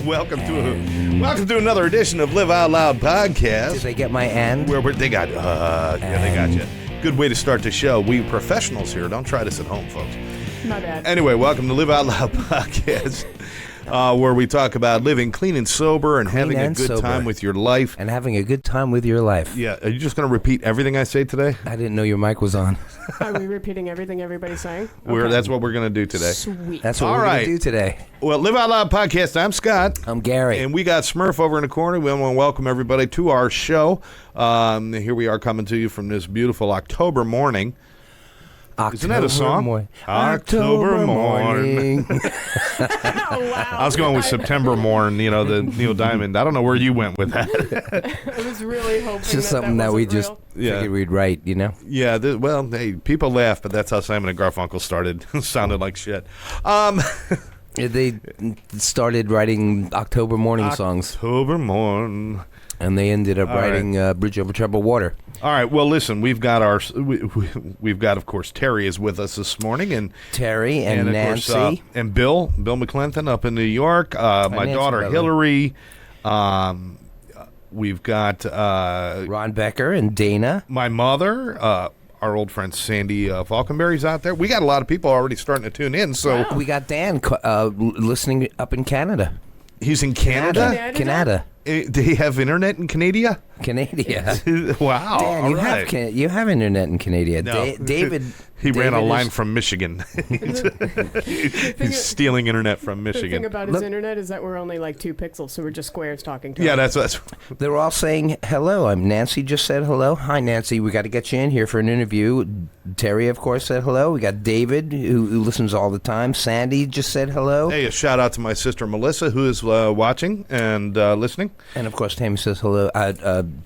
welcome to another edition of Live Out Loud podcast. Did they get my and? Where they got they got you. Good way to start the show. We professionals here. Don't try this at home, folks. My bad. Anyway, welcome to Live Out Loud podcast, where we talk about living clean and sober and having a good time with your life. And having a good time with your life. Yeah. Are you just going to repeat everything I say today? I didn't know your mic was on. Are we repeating everything everybody's saying? Okay. That's what we're going to do today. Sweet. That's what we're going to do today. Well, Live Out Loud podcast, I'm Scott. I'm Gary. And we got Smurf over in the corner. We want to welcome everybody to our show. Here we are coming to you from this beautiful October morning. Isn't that a song? October morning. Oh, wow. I was going with September morn, the Neil Diamond. I don't know where you went with that. I was really hoping It's just something that we just figured we'd write, Yeah, hey, people laugh, but that's how Simon and Garfunkel started. Sounded like shit. They started writing October morning songs. October morn. And they ended up writing Bridge Over Troubled Water. All right. Well, listen, we've got, of course, Terry is with us this morning, and Terry and Nancy, course, and Bill McClinton up in New York. My daughter Hillary. We've got Ron Becker and Dana. My mother. Our old friend Sandy Falkenberry's out there. We got a lot of people already starting to tune in. So we got Dan listening up in Canada. He's in Canada. Canada. Do you have internet in Canada? Wow. Dan, you have internet in Canada. No. David. He ran a line from Michigan. He's stealing internet from Michigan. The thing about his internet is that we're only like 2 pixels, so we're just squares talking to him. Yeah, that's. They're all saying hello. Nancy just said hello. Hi, Nancy. We got to get you in here for an interview. Terry, of course, said hello. We got David, who listens all the time. Sandy just said hello. Hey, a shout out to my sister Melissa, who is watching and listening. And of course, Tammy says hello.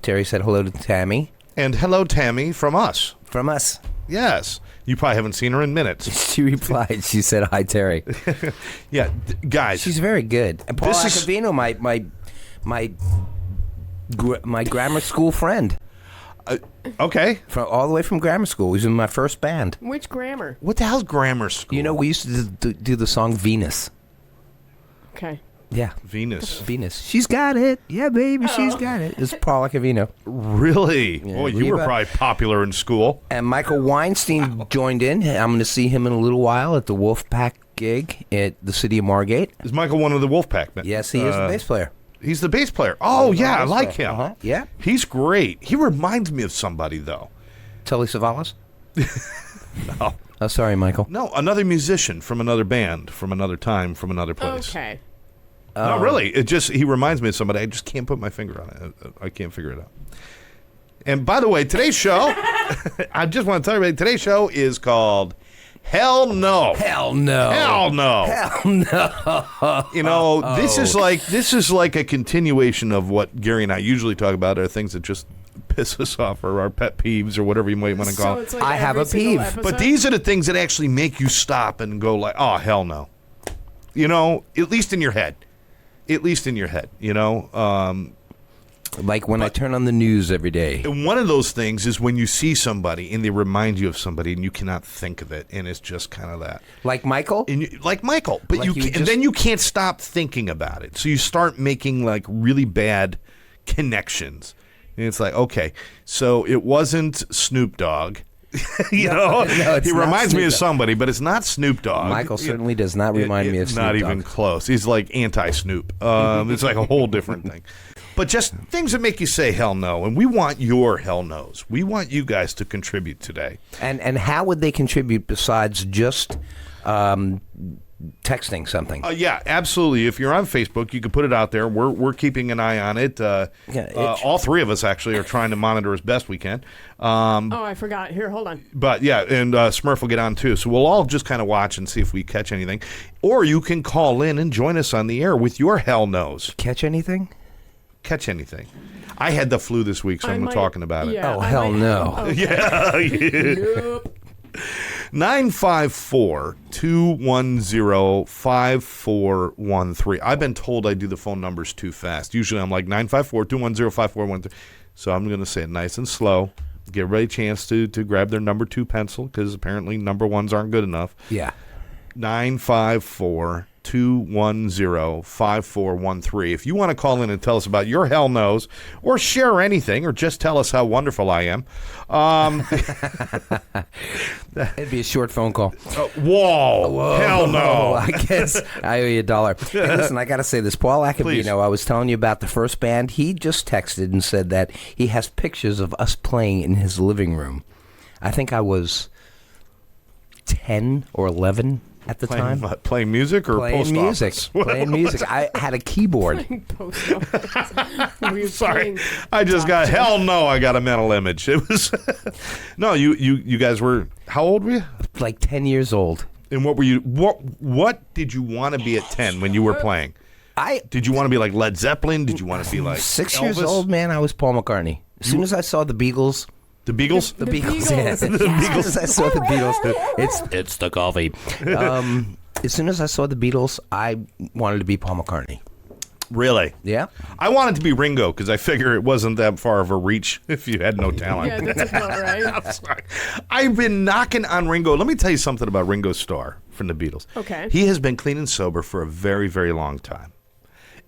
Terry said hello to Tammy. And hello, Tammy, from us. From us. Yes. You probably haven't seen her in minutes. She replied. She said, hi, Terry. Yeah, guys. She's very good. And Paul Acavino, my grammar school friend. Okay. All the way from grammar school. He was in my first band. Which grammar? What the hell's grammar school? We used to do the song Venus. Okay. Yeah. Venus. She's got it. Yeah, baby, she's got it. It's Paul Acavino. Really? Yeah, Well, you were probably popular in school. And Michael Weinstein joined in. I'm going to see him in a little while at the Wolfpack gig at the city of Margate. Is Michael one of the Wolfpack men? Yes, he is the bass player. He's the bass player. Oh, yeah, I like him. Uh-huh. Yeah. He's great. He reminds me of somebody, though. Telly Savalas? No. Oh, sorry, Michael. No, another musician from another band, from another time, from another place. Okay. No, really. He reminds me of somebody. I just can't put my finger on it. I can't figure it out. And by the way, today's show, I just want to tell everybody, today's show is called Hell No. Hell no. Hell No. Hell no. This is like a continuation of what Gary and I usually talk about, are things that just piss us off, or our pet peeves, or whatever you might want to call it. It's like I have a peeve. episode? But these are the things that actually make you stop and go like, oh, hell no. At least in your head. Like when I turn on the news every day. And one of those things is when you see somebody and they remind you of somebody and you cannot think of it, and it's just kind of that. Like Michael? But and then you can't stop thinking about it. So you start making like really bad connections. And it's like, okay, so it wasn't Snoop Dogg. No, he reminds me of somebody, but it's not Snoop Dogg. Michael certainly does not remind me of Snoop Dogg. Not even close. He's like anti-Snoop. It's like a whole different thing. But just things that make you say hell no, and we want your hell no's. We want you guys to contribute today. And how would they contribute besides just texting something? Yeah, absolutely. If you're on Facebook, you can put it out there. We're keeping an eye on it. All three of us actually are trying to monitor as best we can. I forgot. Here, hold on. But yeah, and Smurf will get on too. So we'll all just kind of watch and see if we catch anything. Or you can call in and join us on the air with your hell no's. Catch anything? Catch anything. I had the flu this week, so I'm talking about it. Yeah, hell no. Okay. Yeah. Nope. 954-210-5413. I've been told I do the phone numbers too fast. Usually I'm like 954-210-5413. So I'm going to say it nice and slow. Give everybody a chance to grab their number 2 pencil, because apparently number 1s aren't good enough. Yeah. 954 210-5413. If you want to call in and tell us about your hell no's or share anything or just tell us how wonderful I am. It'd be a short phone call. Whoa. Hell no. I guess I owe you $1. Hey, listen, I got to say this. Paul Acabino, Please. I was telling you about the first band. He just texted and said that he has pictures of us playing in his living room. I think I was 10 or 11 at the time. Playing music or Playing post music. office? Playing music. I had a keyboard. Post office. Were you Sorry, playing I just got Doctor? hell no. I got a mental image. It was no. You guys were how old were you? Like 10 years old. And what were you? What did you want to be at 10 when you were playing? Did you want to be like Led Zeppelin? Did you want to be like 6 years Elvis? old, man? I was Paul McCartney. As soon as I saw the Beagles. The Beagles. The Beagles. Yeah. As The soon as I saw the Beatles, it's the coffee. As soon as I saw the Beatles, I wanted to be Paul McCartney. Really? Yeah. I wanted to be Ringo because I figure it wasn't that far of a reach if you had no talent. Yeah, that's about right. I'm sorry. I've been knocking on Ringo. Let me tell you something about Ringo Starr from the Beatles. Okay. He has been clean and sober for a very, very long time.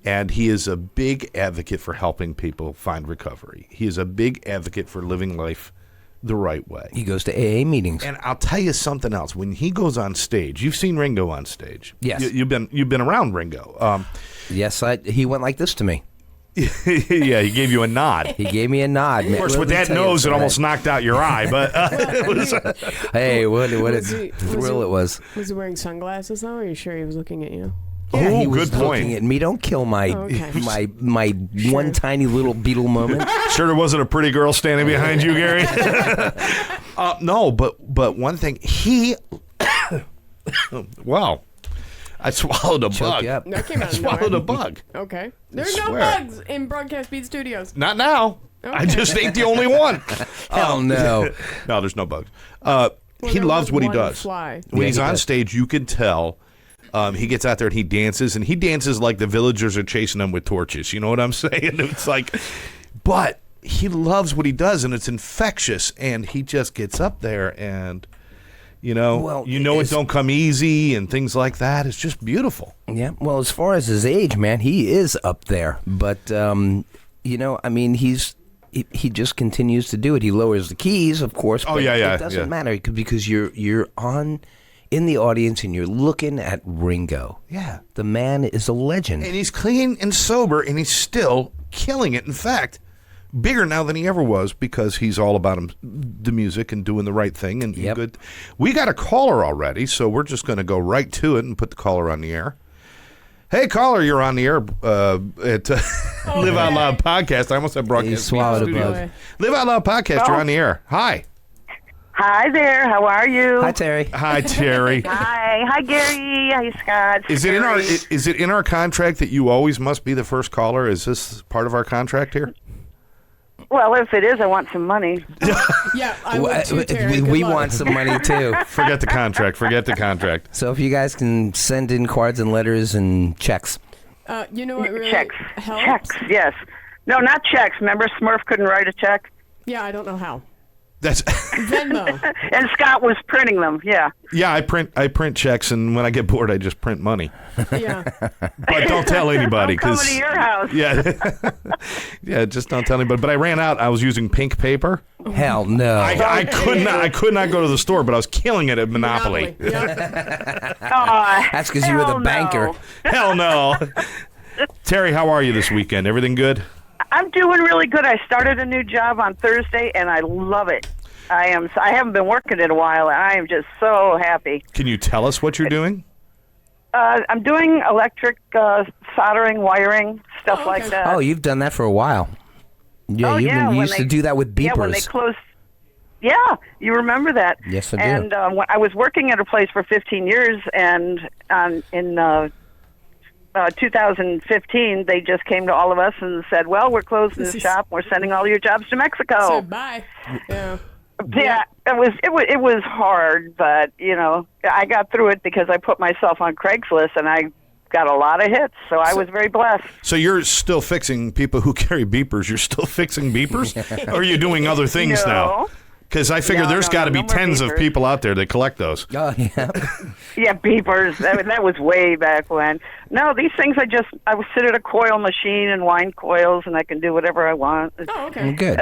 And he is a big advocate for helping people find recovery. He is a big advocate for living life the right way. He goes to AA meetings. And I'll tell you something else. When he goes on stage, you've seen Ringo on stage. Yes. You've been around Ringo. Yes, he went like this to me. Yeah, he gave you a nod. He gave me a nod. Of course, with that nose, it almost knocked out your eye. But it was. Hey, what a Was he- thrill it was. Was he wearing sunglasses though? Are you sure he was looking at you? Yeah, he Oh, was good point. looking at me. Don't kill my Okay. my one tiny little Beatle moment. Sure, there wasn't a pretty girl standing behind you, Gary. No, but one thing he. Wow, I swallowed a Choke bug. you up. That came I out of swallowed nowhere. a bug. Okay. There's no swear. bugs in Broadcast Beat Studios. Not now. I Okay. just ain't the only one. Hell no. No, there's no bugs. Well, He there loves was what he one does. Fly. When Yeah, he's he on does. stage, you can tell. He gets out there and he dances like the villagers are chasing him with torches. You know what I'm saying? It's like, but he loves what he does and it's infectious. And he just gets up there and, it don't come easy and things like that. It's just beautiful. Yeah. Well, as far as his age, man, he is up there. But he just continues to do it. He lowers the keys, of course. Oh, but yeah, It doesn't yeah. matter because you're in the audience and you're looking at Ringo. Yeah. The man is a legend. And he's clean and sober and he's still killing it. In fact, bigger now than he ever was because he's all about the music and doing the right thing and Yep. good. We got a caller already, so we're just going to go right to it and put the caller on the air. Hey, caller, you're on the air at Live Out Loud Podcast. I almost said broadcast. He swallowed a Studios. bug. Live Out Loud Podcast, you're on the air. Hi. Hi there. How are you? Hi, Terry. Hi, Terry. Hi, Gary. Hi, Scott. Is it in our contract that you always must be the first caller? Is this part of our contract here? Well, if it is, I want some money. Yeah, I would too, Terry. We Good luck. want some money too. Forget the contract. Forget the contract. So if you guys can send in cards and letters and checks. You know what really Checks. helps? Checks, yes. No, not checks. Remember Smurf couldn't write a check? Yeah, I don't know how. That's Venmo. And Scott was printing them, yeah. yeah. I print checks, and when I get bored, I just print money. Yeah. But don't tell anybody I'm coming because to your house. yeah, yeah. Just don't tell anybody. But I ran out. I was using pink paper. Hell no. I could not go to the store, but I was killing it at Monopoly. Yeah. That's because you were the Hell banker. no. Hell no. Terry, how are you this weekend? Everything good? I'm doing really good. I started a new job on Thursday, and I love it. I haven't been working in a while, and I am just so happy. Can you tell us what you're doing? I'm doing electric soldering, wiring, stuff Oh, like okay. that. Oh, you've done that for a while. Yeah, you when used to do that with beepers. Yeah, when they closed. Yeah, you remember that. Yes, I do. And when I was working at a place for 15 years, and in 2015, they just came to all of us and said, well, we're closing the shop. We're sending all your jobs to Mexico. So bye. Yeah. Yeah, it was hard, but, I got through it because I put myself on Craigslist, and I got a lot of hits, so I was very blessed. So you're still fixing people who carry beepers. You're still fixing beepers? Or are you doing other things now? Because I figure there's got to be no more tens of beepers. people out there that collect those. Oh, yeah. Yeah, beepers. That was way back when. No, these things I would sit at a coil machine and wind coils, and I can do whatever I want. Oh, okay. Good.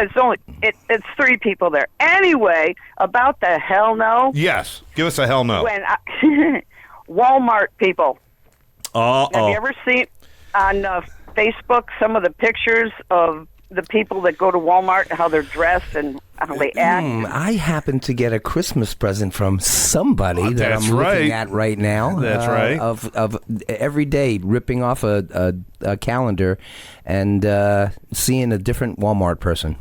It's 3 people there. Anyway, about the hell no. Yes. Give us a hell no. When Walmart people. Have you ever seen on Facebook some of the pictures of the people that go to Walmart, how they're dressed and how they act? I happen to get a Christmas present from somebody that that's I'm right. looking at right now. That's right. Of every day ripping off a calendar and seeing a different Walmart person.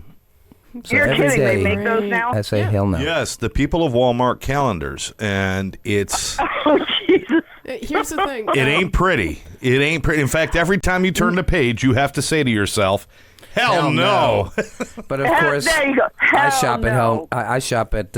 So You're every kidding. day, They make those now? I say hell no. Yes, the people of Walmart calendars, and it's Oh, Jesus. Here's the thing. it ain't pretty. It ain't pretty. In fact, every time you turn the page, you have to say to yourself, "Hell no!" But of course, There you go. I shop Hell at hell. no. I shop at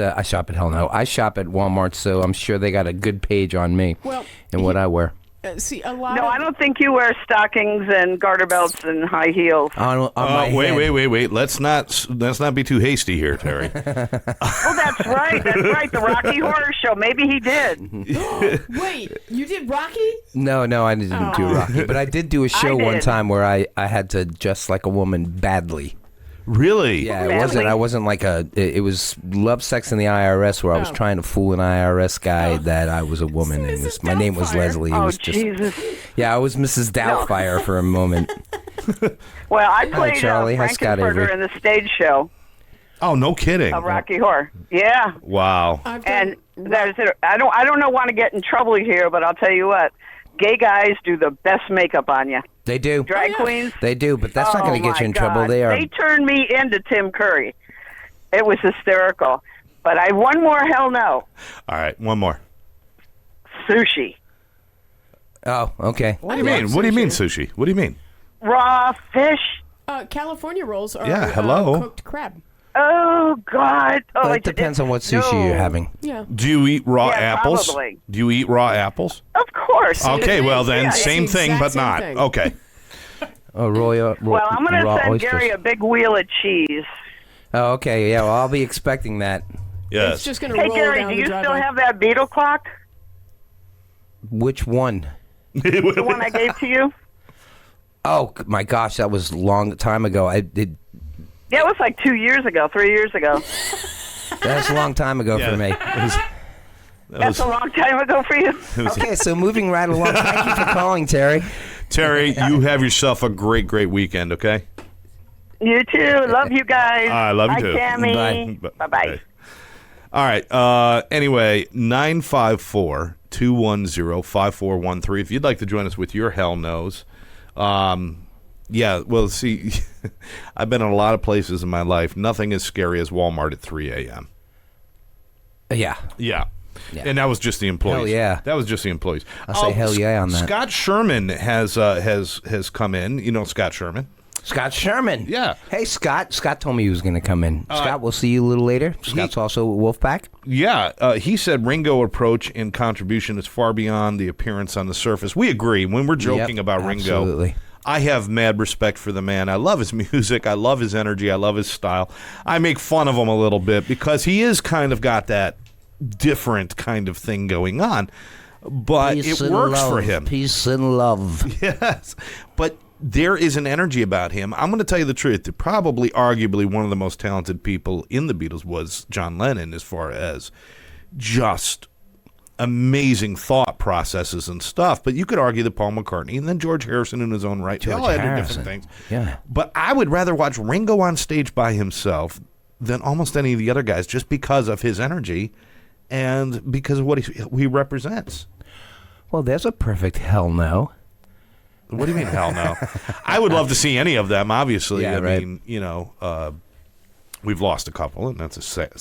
hell no. I shop at Walmart, so I'm sure they got a good page on me Well, and what I wear. See, a lot No, of... I don't think you wear stockings and garter belts and high heels. On my Wait, head. wait. Let's not be too hasty here, Terry. Oh, that's right. That's right. The Rocky Horror Show. Maybe he did. Wait, you did Rocky? No, I didn't do Rocky, but I did do a show one did. time where I had to dress like a woman badly. Really? Yeah, Badly? it wasn't. I wasn't like it was Love, Sex, and the IRS, where I was Oh. trying to fool an IRS guy that I was a woman, and Mrs. my name was Doubtfire. Leslie. It Oh, was just Jesus. yeah, I was Mrs. Doubtfire for a moment. Well, I played Charlie. Hi, Scott Frankenfurter Avery. in the stage show Oh, no kidding. of Rocky Horror. Yeah. Wow. I've done And that's it. I don't want to get in trouble here, but I'll tell you what. Gay guys do the best makeup on you. They do. Drag yeah. queens. They do, but that's not going to get my you in trouble. God. They are. They turned me into Tim Curry. It was hysterical. But I one more hell no. All right, one more. Sushi. Oh, okay. What do you mean? What do you mean sushi? What do you mean? Raw fish. California rolls are Yeah, hello. cooked crab. Oh God. Oh, Well, it depends on what sushi no. you're having. Yeah. Do you eat raw Yeah, apples? probably. Do you eat raw apples? Of course. Okay, well then, Yeah, same it's the thing, exact but same not. thing. Okay. Oh, raw Well, I'm going to raw send oysters. Gary a big wheel of cheese. Oh, okay. Yeah, well, I'll be expecting that. It's Yes. just going to Hey, roll Gary, down do the you driveway. still have that beetle clock? Which one? The one I gave to you? Oh my gosh, that was a long time ago. I did. Yeah, it was like 2 years ago, 3 years ago. That's a long time ago Yeah. for me. That's a long time ago for you. Okay, so moving right along. Thank you for calling, Terry. Terry, you have yourself a great, great weekend, okay? You too. Love you guys. I love you Bye, too. Tammy. Bye. Bye-bye. All right. Anyway, 954-210-5413. If you'd like to join us with your hell no's. Yeah, well, see, I've been in a lot of places in my life. Nothing as scary as Walmart at 3 a.m. Yeah. Yeah. Yeah. And that was just the employees. Hell yeah. That was just the employees. I'll say hell yeah on that. Scott Sherman has come in. You know Scott Sherman. Scott Sherman. Yeah. Hey, Scott. Scott told me he was going to come in. Scott, we'll see you a little later. Scott's also a Wolfpack. Yeah, he said Ringo approach and contribution is far beyond the appearance on the surface. We agree. When we're joking Yep, about Ringo, absolutely. I have mad respect for the man. I love his music. I love his energy. I love his style. I make fun of him a little bit because he is kind of got that different kind of thing going on. But it works for him. Peace and love. Yes. But there is an energy about him. I'm going to tell you the truth. Probably, arguably, one of the most talented people in the Beatles was John Lennon as far as just amazing thought processes and stuff. But you could argue that Paul McCartney and then George Harrison in his own right. They all had their different things. Yeah. But I would rather watch Ringo on stage by himself than almost any of the other guys just because of his energy and because of what he represents. Well, there's a perfect hell no. What do you mean, hell no? I would love to see any of them, obviously. Yeah, I right. mean, you know, we've lost a couple, and that's a sad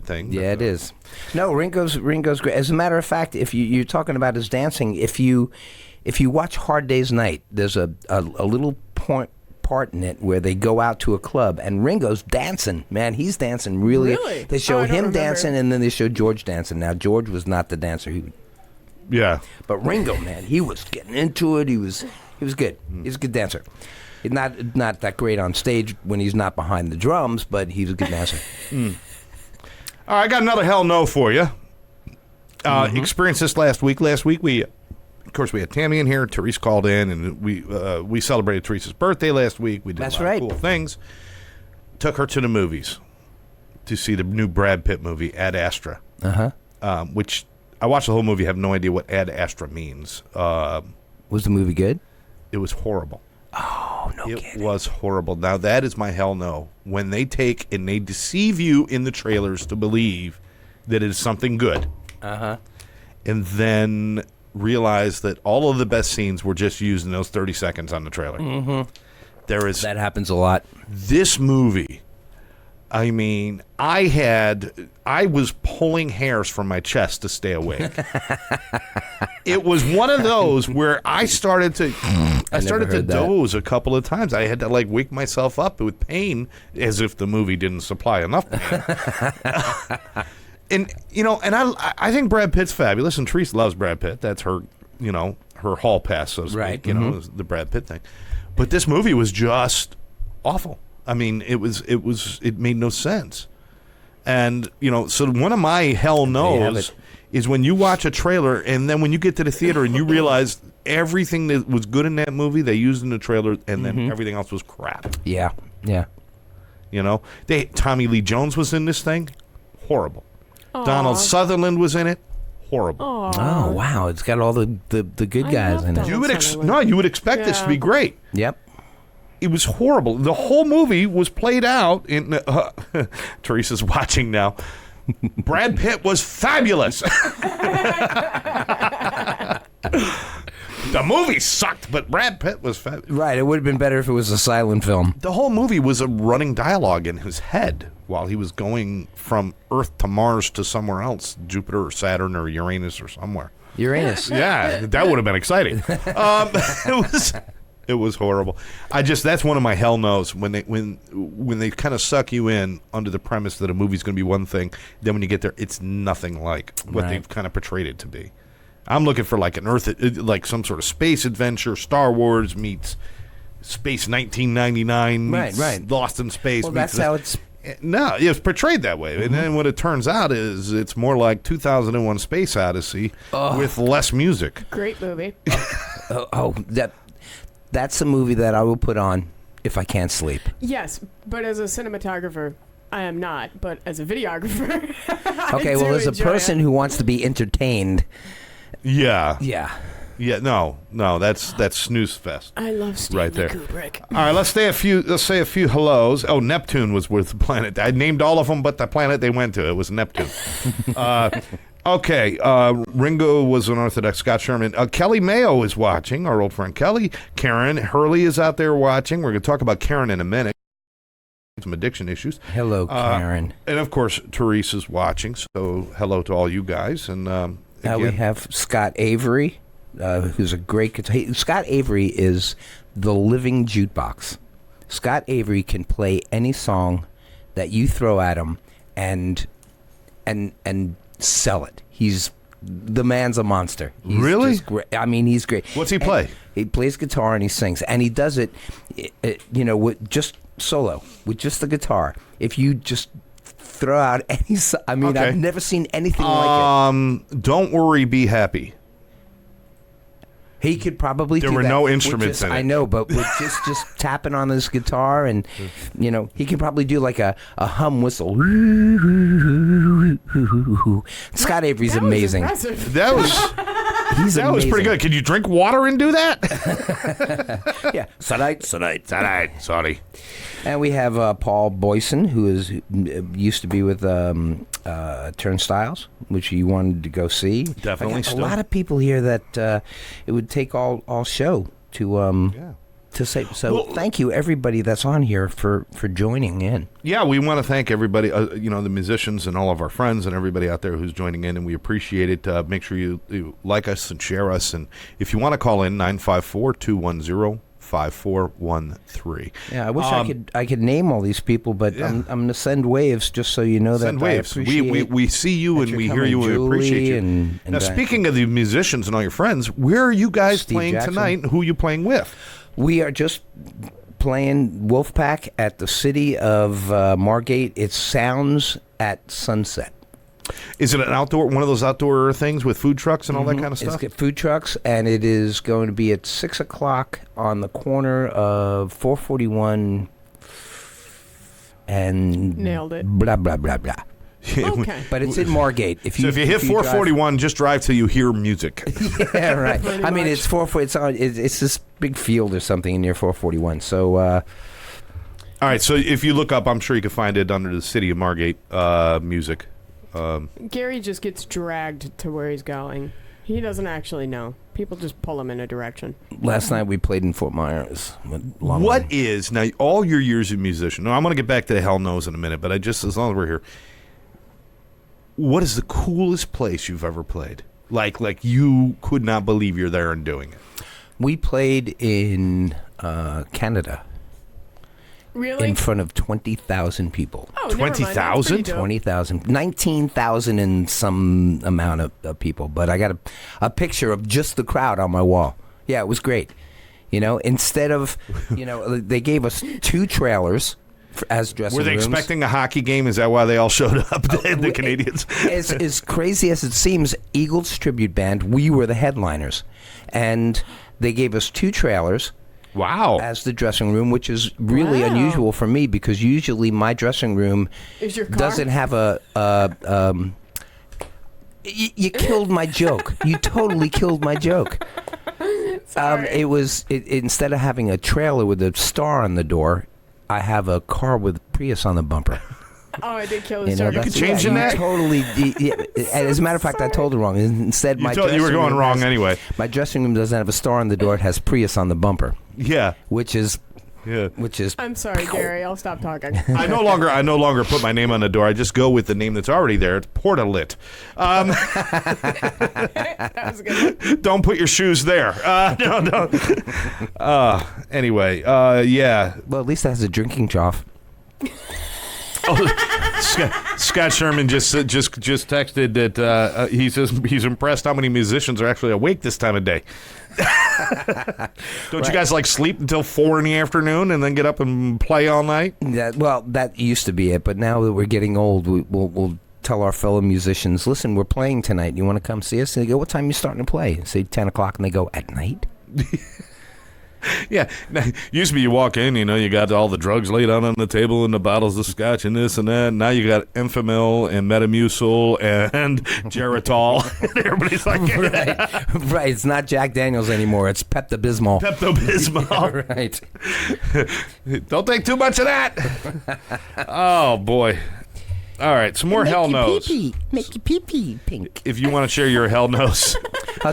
thing. Yeah, but, it is. No, Ringo's great. As a matter of fact, if you're talking about his dancing, if you watch Hard Day's Night, there's a little part in it where they go out to a club and Ringo's dancing. Man, he's dancing really. Really? They show Oh, I don't him remember. dancing, and then they show George dancing. Now George was not the dancer. Yeah. But Ringo, man, he was getting into it. He was good. He's a good dancer. He's not that great on stage when he's not behind the drums, but he's a good dancer. All right, I got another hell no for you. Experienced this last week. Last week, of course, we had Tammy in here. Therese called in, and we celebrated Therese's birthday last week. We did That's a lot right. of cool things. Took her to the movies to see the new Brad Pitt movie, Ad Astra. Which I watched the whole movie. Have no idea what Ad Astra means. Was the movie good? It was horrible. Oh, no It kidding. was horrible. Now, that is my hell no. When they take and they deceive you in the trailers to believe that it is something good. And then realize that all of the best scenes were just used in those 30 seconds on the trailer. There is That happens a lot. this movie. I mean, I was pulling hairs from my chest to stay awake. It was one of those where I started to heard that. doze a couple of times. I had to like wake myself up with pain, as if the movie didn't supply enough pain. And I think Brad Pitt's fabulous, and Therese loves Brad Pitt. That's her, her hall pass, so to speak. Right. Is the Brad Pitt thing. But this movie was just awful. I mean, it made no sense. And, so one of my hell no's is when you watch a trailer and then when you get to the theater and you realize everything that was good in that movie they used in the trailer and then everything else was crap. Yeah. Tommy Lee Jones was in this thing. Horrible. Donald Sutherland was in it. Horrible. Oh, wow. It's got all the good guys in it. Donald You would Sutherland. you would expect this to be great. Yep. It was horrible. The whole movie was played out in. Teresa's watching now. Brad Pitt was fabulous. The movie sucked, but Brad Pitt was fabulous. Right. It would have been better if it was a silent film. The whole movie was a running dialogue in his head while he was going from Earth to Mars to somewhere else, Jupiter or Saturn or Uranus or somewhere. Uranus. Yeah, that would have been exciting. It was horrible. That's one of my hell no's when they kind of suck you in under the premise that a movie's going to be one thing. Then when you get there, it's nothing like what Right. they've kind of portrayed it to be. I'm looking for like an Earth, like some sort of space adventure. Star Wars meets Space 1999 meets Right. Lost in Space. Well, meets that's how it's. No, it's portrayed that way. And then what it turns out is it's more like 2001 Space Odyssey with less music. Great movie. That's a movie that I will put on if I can't sleep. Yes, but as a cinematographer, I am not. But as a videographer, Okay, well, as a person who wants to be entertained, Yeah. yeah. Yeah, no, that's snooze fest. I love Stanley Right there. Kubrick. All right, let's say a few hellos. Oh, Neptune was with the planet. I named all of them, but the planet they went to, it was Neptune. Okay, Ringo was an Orthodox Scott Sherman. Kelly Mayo is watching, our old friend Kelly. Karen Hurley is out there watching. We're going to talk about Karen in a minute. Some addiction issues. Hello, Karen. And, of course, Therese is watching, so hello to all you guys. And We again, have Scott Avery, who's a great guitar. Scott Avery is the living jukebox. Scott Avery can play any song that you throw at him and sell it. The man's a monster. He's Really? just great. I mean, he's great. What's he And play? He plays guitar and he sings, and he does it, with just solo, with just the guitar. If you just throw out any, Okay. I've never seen anything like it. Don't worry, be happy. He could probably There do were that no with instruments in it. I know, but with just tapping on his guitar and, he can probably do like a hum whistle. Scott Avery's That was amazing. impressive. That was He's that was pretty amazing. good. Can you drink water and do that? Yeah. Sorry. And we have Paul Boyson, who used to be with Turnstiles, which you wanted to go see. Definitely I got still. a lot of people here that it would take all show to say. So Well, thank you, everybody that's on here for joining in. Yeah, we want to thank everybody, the musicians and all of our friends and everybody out there who's joining in, and we appreciate it. Make sure you like us and share us. And if you want to call in, 954-210-5413. Yeah, I wish I could name all these people, but Yeah. I'm going to send waves just so you know Send that waves. I appreciate We see you that and you're we hear coming, you and we appreciate Julie you. and Now, Diane. speaking of the musicians and all your friends, where are you guys Steve playing Jackson. tonight? And who are you playing with? We are just playing Wolfpack at the city of Margate. It's Sounds at Sunset. Is it one of those outdoor things with food trucks and all that kind of stuff? It's got food trucks, and it is going to be at 6 o'clock on the corner of 441 and Nailed it. blah, blah, blah, blah. Okay. But it's in Margate. If you hit 441, just drive till you hear music. Yeah, right. Pretty I mean, much. it's it's this big field or something near 441. So, All right, so if you look up, I'm sure you can find it under the City of Margate music. Gary just gets dragged to where he's going. He doesn't actually know. People just pull him in a direction. last night we played in Fort Myers. What is, now, all your years of musician, now I'm going to get back to the Hell Knows in a minute, but as long as we're here, what is the coolest place you've ever played? Like you could not believe you're there and doing it. We played in Canada. Really? In front of 20,000 people. Oh, never mind. That's 20,000? pretty dope. 20,000, 19,000 and some amount of people. But I got a picture of just the crowd on my wall. Yeah, it was great. Instead of, they gave us 2 trailers as dressing Were they rooms. expecting a hockey game? Is that why they all showed up, the Canadians? As crazy as it seems, Eagles Tribute Band, we were the headliners. And they gave us 2 trailers. Wow. As the dressing room, which is really Wow. unusual for me because usually my dressing room Is your car? doesn't have you killed my joke. You totally killed my joke. Instead of having a trailer with a star on the door, I have a car with Prius on the bumper. Oh, I did kill his joke. could change that? Totally. As a matter of fact, I told it wrong. Instead, You were going wrong anyway. My dressing room doesn't have a star on the door. It has Prius on the bumper, Yeah. which is Yeah. I'm sorry, Gary. I'll stop talking. I no longer put my name on the door. I just go with the name that's already there. It's Portalit. That was good. Don't put your shoes there. No. Anyway, yeah. well, at least it has a drinking trough. Scott Sherman just texted that he says he's impressed how many musicians are actually awake this time of day. Don't you guys sleep until 4 in the afternoon and then get up and play all night? That used to be it, but now that we're getting old, we'll tell our fellow musicians, listen, we're playing tonight. You want to come see us? And they go, what time are you starting to play? Say 10 o'clock, and they go, at night? Yeah, used to be you walk in, you got all the drugs laid out on the table and the bottles of scotch and this and that. Now you got Enfamil and Metamucil and Geritol. And everybody's like, Right. It's not Jack Daniels anymore. It's Pepto-Bismol. Pepto-Bismol. Right. Don't take too much of that. Oh, boy. All right, some more Hell Knows. Make your pee-pee pink. If you want to share your Hell Knows.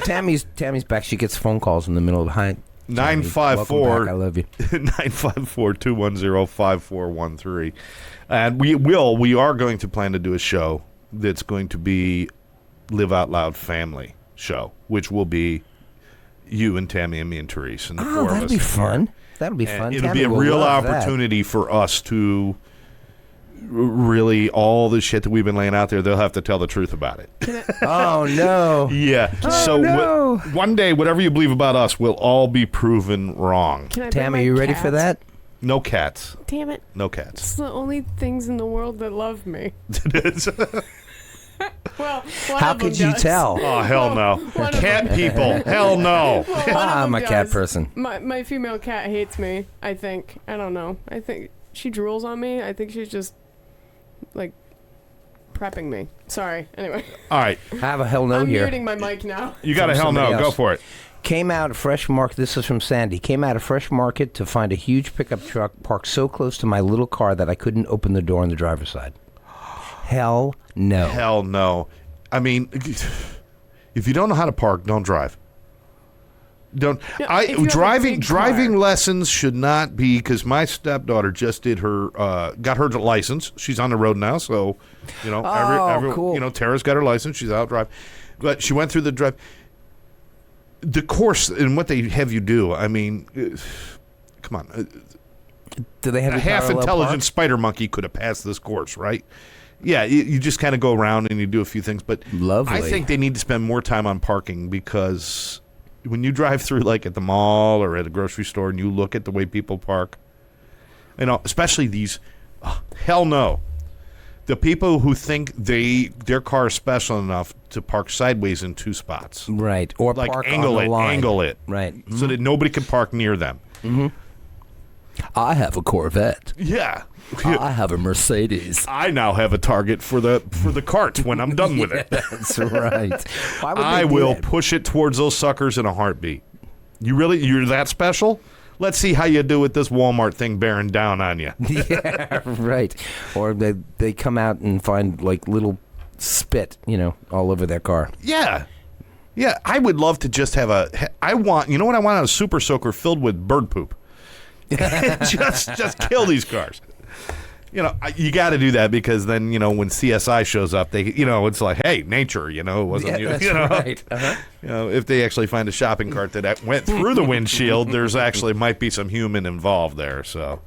Tammy's back. She gets phone calls in the middle of the 954 I love you. 954-210-5413. And we are going to plan to do a show that's going to be Live Out Loud family show, which will be you and Tammy and me and Therese and the 4 of us. That'll be fun. That'll be And fun. it'll Tammy be a will real love that. opportunity for us to really, all the shit that we've been laying out there, they'll have to tell the truth about it. Oh, no. Yeah. So no. one day, whatever you believe about us will all be proven wrong. Can I bring Tammy, my you ready for cat? that? No cats. Damn it. No cats. It's the only things in the world that love me. Well, one How of them could you does. tell? Oh, hell no. One of Cat people. Hell no. Well, one of I'm them a cat does. person. My female cat hates me, I think. I don't know. I think she drools on me. I think she's just, prepping me. Sorry. Anyway. All right. I have a hell no I'm here. muting my mic now. You got a hell somebody no. Go else. for it. Came out of Fresh Market. This is from Sandy. Came out of Fresh Market to find a huge pickup truck parked so close to my little car that I couldn't open the door on the driver's side. Hell no. Hell no. I mean, if you don't know how to park, don't drive. Don't. No, if you have a Driving big car. lessons should not be, because my stepdaughter just did her got her license. She's on the road now, so cool. Tara's got her license. She's out driving, but she went through the drive. The course and what they have you do. I mean, come on. Do they have A you half parallel intelligent park? spider monkey could have passed this course, right? Yeah, you just kind of go around and you do a few things, but Lovely. I think they need to spend more time on parking, because when you drive through at the mall or at a grocery store and you look at the way people park, especially these, hell no. The people who think their car is special enough to park sideways in 2 spots. Right. Or Like park angle on the it, line. angle it. Right. So that nobody can park near them. I have a Corvette. Yeah. I have a Mercedes. I now have a target for the cart when I'm done with it. That's right. Why would they I do will that? push it towards those suckers in a heartbeat. You're that special? Let's see how you do with this Walmart thing bearing down on you. Yeah, right. Or they come out and find like little spit, all over their car. Yeah. Yeah, I would love to just have you know what I want? A super soaker filled with bird poop. just kill these cars. You got to do that because then, when CSI shows up, they, it's like, hey, nature, it wasn't you. That's right. Uh-huh. If they actually find a shopping cart that went through the windshield, there's actually might be some human involved there. So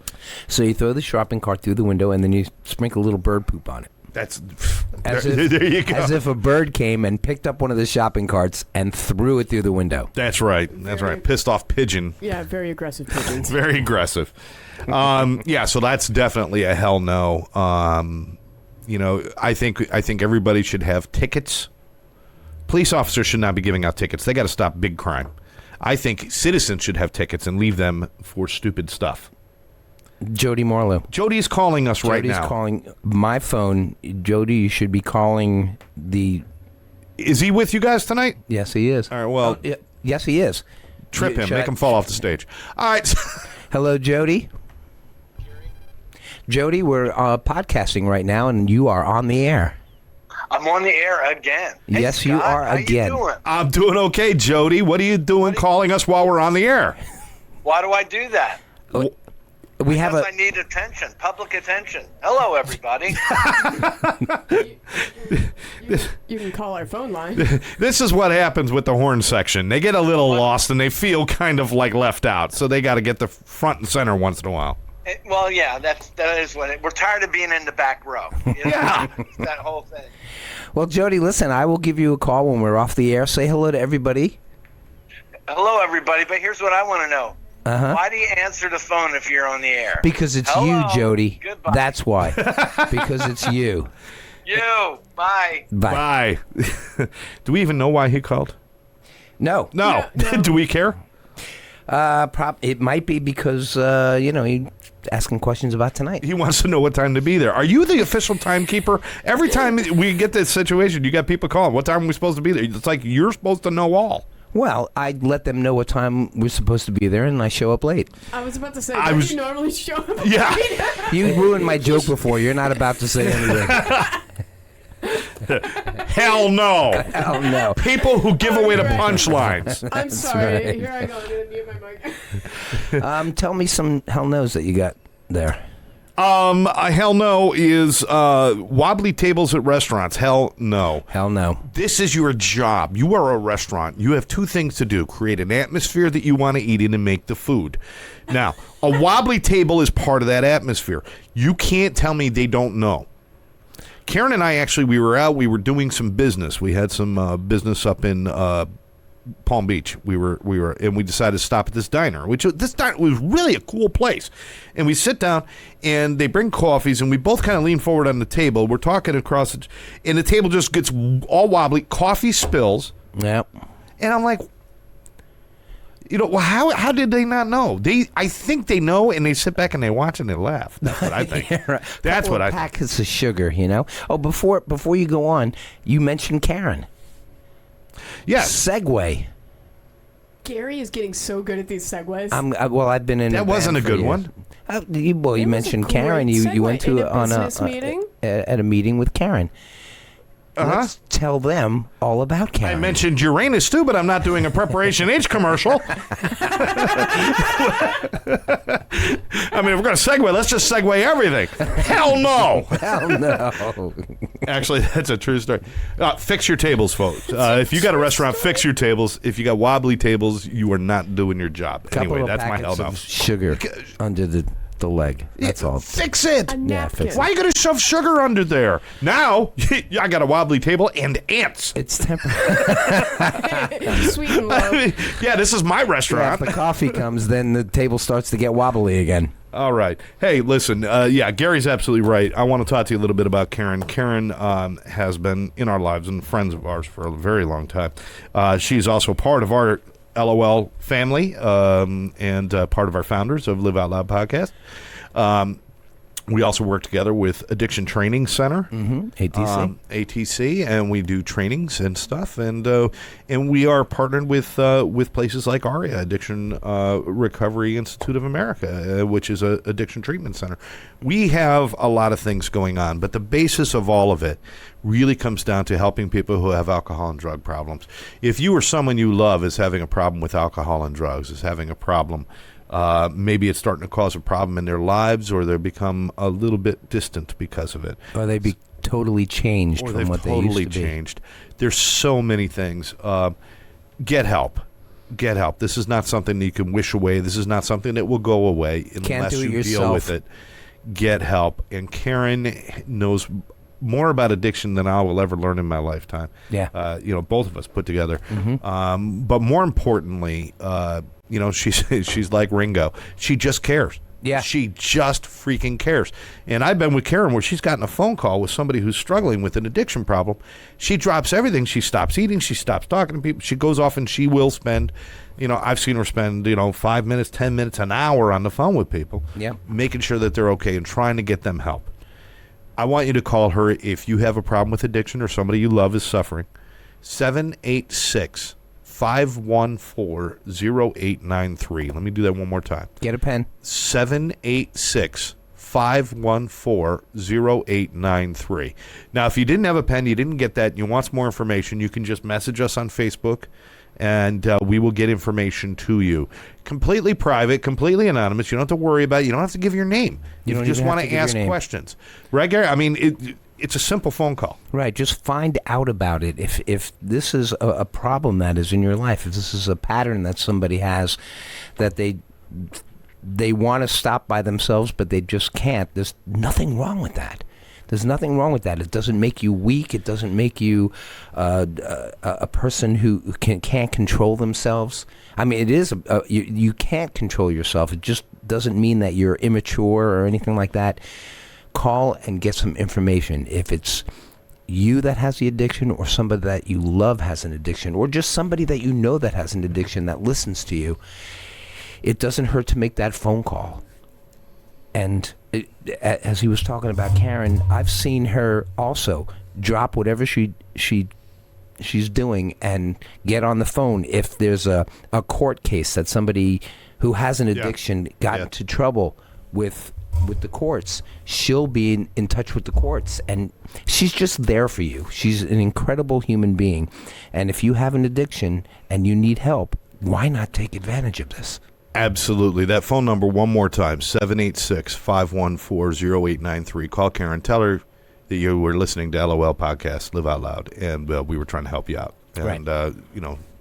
you throw the shopping cart through the window and then you sprinkle a little bird poop on it. that's There you go. As if a bird came and picked up one of the shopping carts and threw it through the window. That's right. That's right. Pissed off pigeon. Yeah, very aggressive pigeons. Very aggressive. Yeah, so that's definitely a hell no. I think everybody should have tickets. Police officers should not be giving out tickets. They got to stop big crime. I think citizens should have tickets and leave them for stupid stuff. Jody Marlowe. Jody's calling us right now. Jody's calling my phone. Jody, you should be calling the... Is he with you guys tonight? Yes, he is. All right, well... Yes, he is. Trip him. Make him fall off the stage. All right. Hello, Jody. Jody, we're podcasting right now, and you are on the air. I'm on the air again. Hey, yes, Scott, you are again. How you doing? I'm doing okay, Jody. What are you doing calling us while we're on the air? Why do I do that? We have Because I need attention, public attention. Hello, everybody. You can call our phone line. This is what happens with the horn section. They get a little lost and they feel kind of like left out, so they got to get the front and center once in a while. Well, yeah, that is what we're tired of being in the back row. Yeah. It's that whole thing. Well, Jody, listen, I will give you a call when we're off the air. Say hello to everybody. Hello, everybody. But here's what I want to know. Uh-huh. Why do you answer the phone if you're on the air? Because it's Hello. you, Jody. Goodbye. That's why. Because it's you. You. Bye. Bye. Do we even know why he called? No. No. No. Do we care? It might be because, he's asking questions about tonight. He wants to know what time to be there. Are you the official timekeeper? Every time we get this situation, you got people calling. What time are we supposed to be there? It's like you're supposed to know all. Well, I let them know what time we're supposed to be there, and I show up late. I was about to say, don't you normally show up? Yeah. You ruined my joke before. You're not about to say anything. Hell no. Hell no. People who give away the punchlines. I'm sorry. right. Here I go. I'm going to mute my mic. Tell me some hell no's that you got there. A hell no is wobbly tables at restaurants. Hell no. Hell no. This is your job. You are a restaurant. You have 2 things to do. Create an atmosphere that you want to eat in and make the food. Now, a wobbly table is part of that atmosphere. You can't tell me they don't know. Karen and I actually, we were out. We were doing some business. We had some business up in Palm Beach. We were, and we decided to stop at this diner, this diner was really a cool place. And we sit down, and they bring coffees, and we both kind of lean forward on the table. We're talking across, and the table just gets all wobbly. Coffee spills. Yep. And I'm like, well, how did they not know? I think they know, and they sit back and they watch and they laugh. That's what I think. Yeah, right. That's what I think. Packets of sugar, Oh, before you go on, you mentioned Karen. Yes. Segue. Gary is getting so good at these segues. I've been in. That wasn't a good one. You It was a mentioned Karen. great You went segue. In to a business meeting? at a meeting with Karen. Let's tell them all about Karen. I mentioned Uranus too, but I'm not doing a Preparation H commercial. I mean, if we're going to segue, let's just segue everything. Hell no. Hell no. Actually, that's a true story. Fix your tables, folks. If you got a restaurant, fix your tables. If you got wobbly tables, you are not doing your job. Couple Anyway, of that's my hell packets no. of sugar under the the leg. That's all. Fix it. A Yeah, napkin. fix it. Why are you going to shove sugar under there? Now, I got a wobbly table and ants. It's temporary. Sweet and low. Yeah, this is my If restaurant. the coffee comes, then the table starts to get wobbly again. All right. Hey, listen, Gary's absolutely right. I want to talk to you a little bit about Karen. Karen has been in our lives and friends of ours for a very long time. She's also part of our LOL family and part of our founders of Live Out Loud podcast. We also work together with Addiction Training Center, ATC, and we do trainings and stuff. And we are partnered with places like ARIA, Addiction Recovery Institute of America, which is a addiction treatment center. We have a lot of things going on, but the basis of all of it really comes down to helping people who have alcohol and drug problems. If you or someone you love is having a problem with alcohol and drugs, is having a problem, maybe it's starting to cause a problem in their lives, or they become a little bit distant because of it. Or they be totally changed Or from they've what totally they used to changed. There's so many things. Get help. Get help. This is not something that you can wish away. This is not something that will go away unless do it you deal yourself. with it. Get help. And Karen knows more about addiction than I will ever learn in my lifetime. Yeah. Both of us put together. But more importantly, she's like Ringo. She just cares. Yeah. She just freaking cares. And I've been with Karen where she's gotten a phone call with somebody who's struggling with an addiction problem. She drops everything. She stops eating. She stops talking to people. She goes off and she will spend, I've seen her spend, 5 minutes, 10 minutes, an hour on the phone with people. Yeah. Making sure that they're okay and trying to get them help. I want you to call her if you have a problem with addiction or somebody you love is suffering. 786-514-0893. Let me do that one more time. Get a pen. 786-514-0893. Now, if you didn't have a pen, you didn't get that, and you want some more information, you can just message us on Facebook, and we will get information to you. Completely private, completely anonymous. You don't have to worry about it. You don't have to give your name. You You don't just even want have to to give ask your name. questions. Right, Gary? I mean, it's a simple phone call. Right, just find out about it. If this is a problem that is in your life, if this is a pattern that somebody has that they want to stop by themselves but they just can't, there's nothing wrong with that. There's nothing wrong with that. It doesn't make you weak. It doesn't make you a person who can't control themselves. I mean, it is you can't control yourself. It just doesn't mean that you're immature or anything like that. Call and get some information. If it's you that has the addiction, or somebody that you love has an addiction, or just somebody that you know that has an addiction that listens to you, it doesn't hurt to make that phone call. And as he was talking about Karen, I've seen her also drop whatever she's doing and get on the phone if there's a court case that somebody who has an addiction got into trouble with the courts. She'll be in touch with the courts, and she's just there for you. She's an incredible human being, and if you have an addiction and you need help, why not take advantage of this? Absolutely. That phone number one more time, 786-514-0893. Call Karen. Tell her that you were listening to LOL Podcast, Live Out Loud, and we were trying to help you out. And,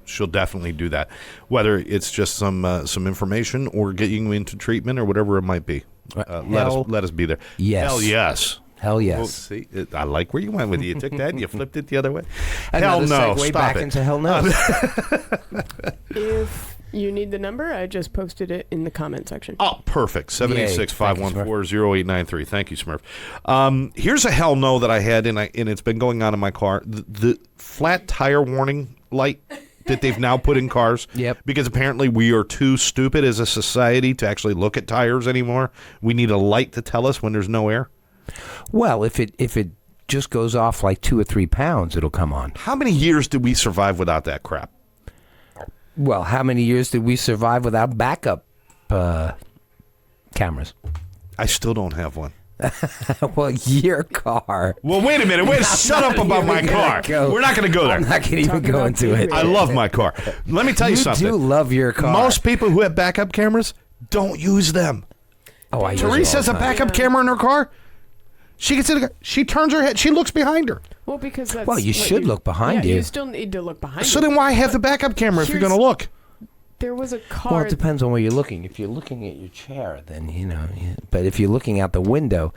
she'll definitely do that, whether it's just some information or getting you into treatment or whatever it might be. Let us be there. Yes. Hell yes. Hell yes. Well, see, I like where you went with it. You took that and you flipped it the other way. Another Hell no. segue Stop back it. into hell no. If you need the number, I just posted it in the comment section. Oh, perfect. 786-514-0893. Thank you, Smurf. Here's a hell no that I had, and it's been going on in my car. The flat tire warning light that they've now put in cars. Yep. Because apparently we are too stupid as a society to actually look at tires anymore. We need a light to tell us when there's no air. Well, if it just goes off like 2 or 3 pounds, it'll come on. How many years did we survive without that crap? Well, how many years did we survive without backup cameras? I still don't have one. Well, your car. Well, wait a minute. Shut up about my car. We're not going to go there. I'm not going to even go into it. I love my car. Let me tell you something. You do love your car. Most people who have backup cameras don't use them. Oh, I use it Therese all has the a time. backup camera in her car. She gets in the car. She turns her head. She looks behind her. Well, because that's Well, you what should look behind you. You still need to look behind So you. then why have the backup camera if you're going to look? There was a car. Well, it depends on where you're looking. If you're looking at your chair, then, but if you're looking out the window,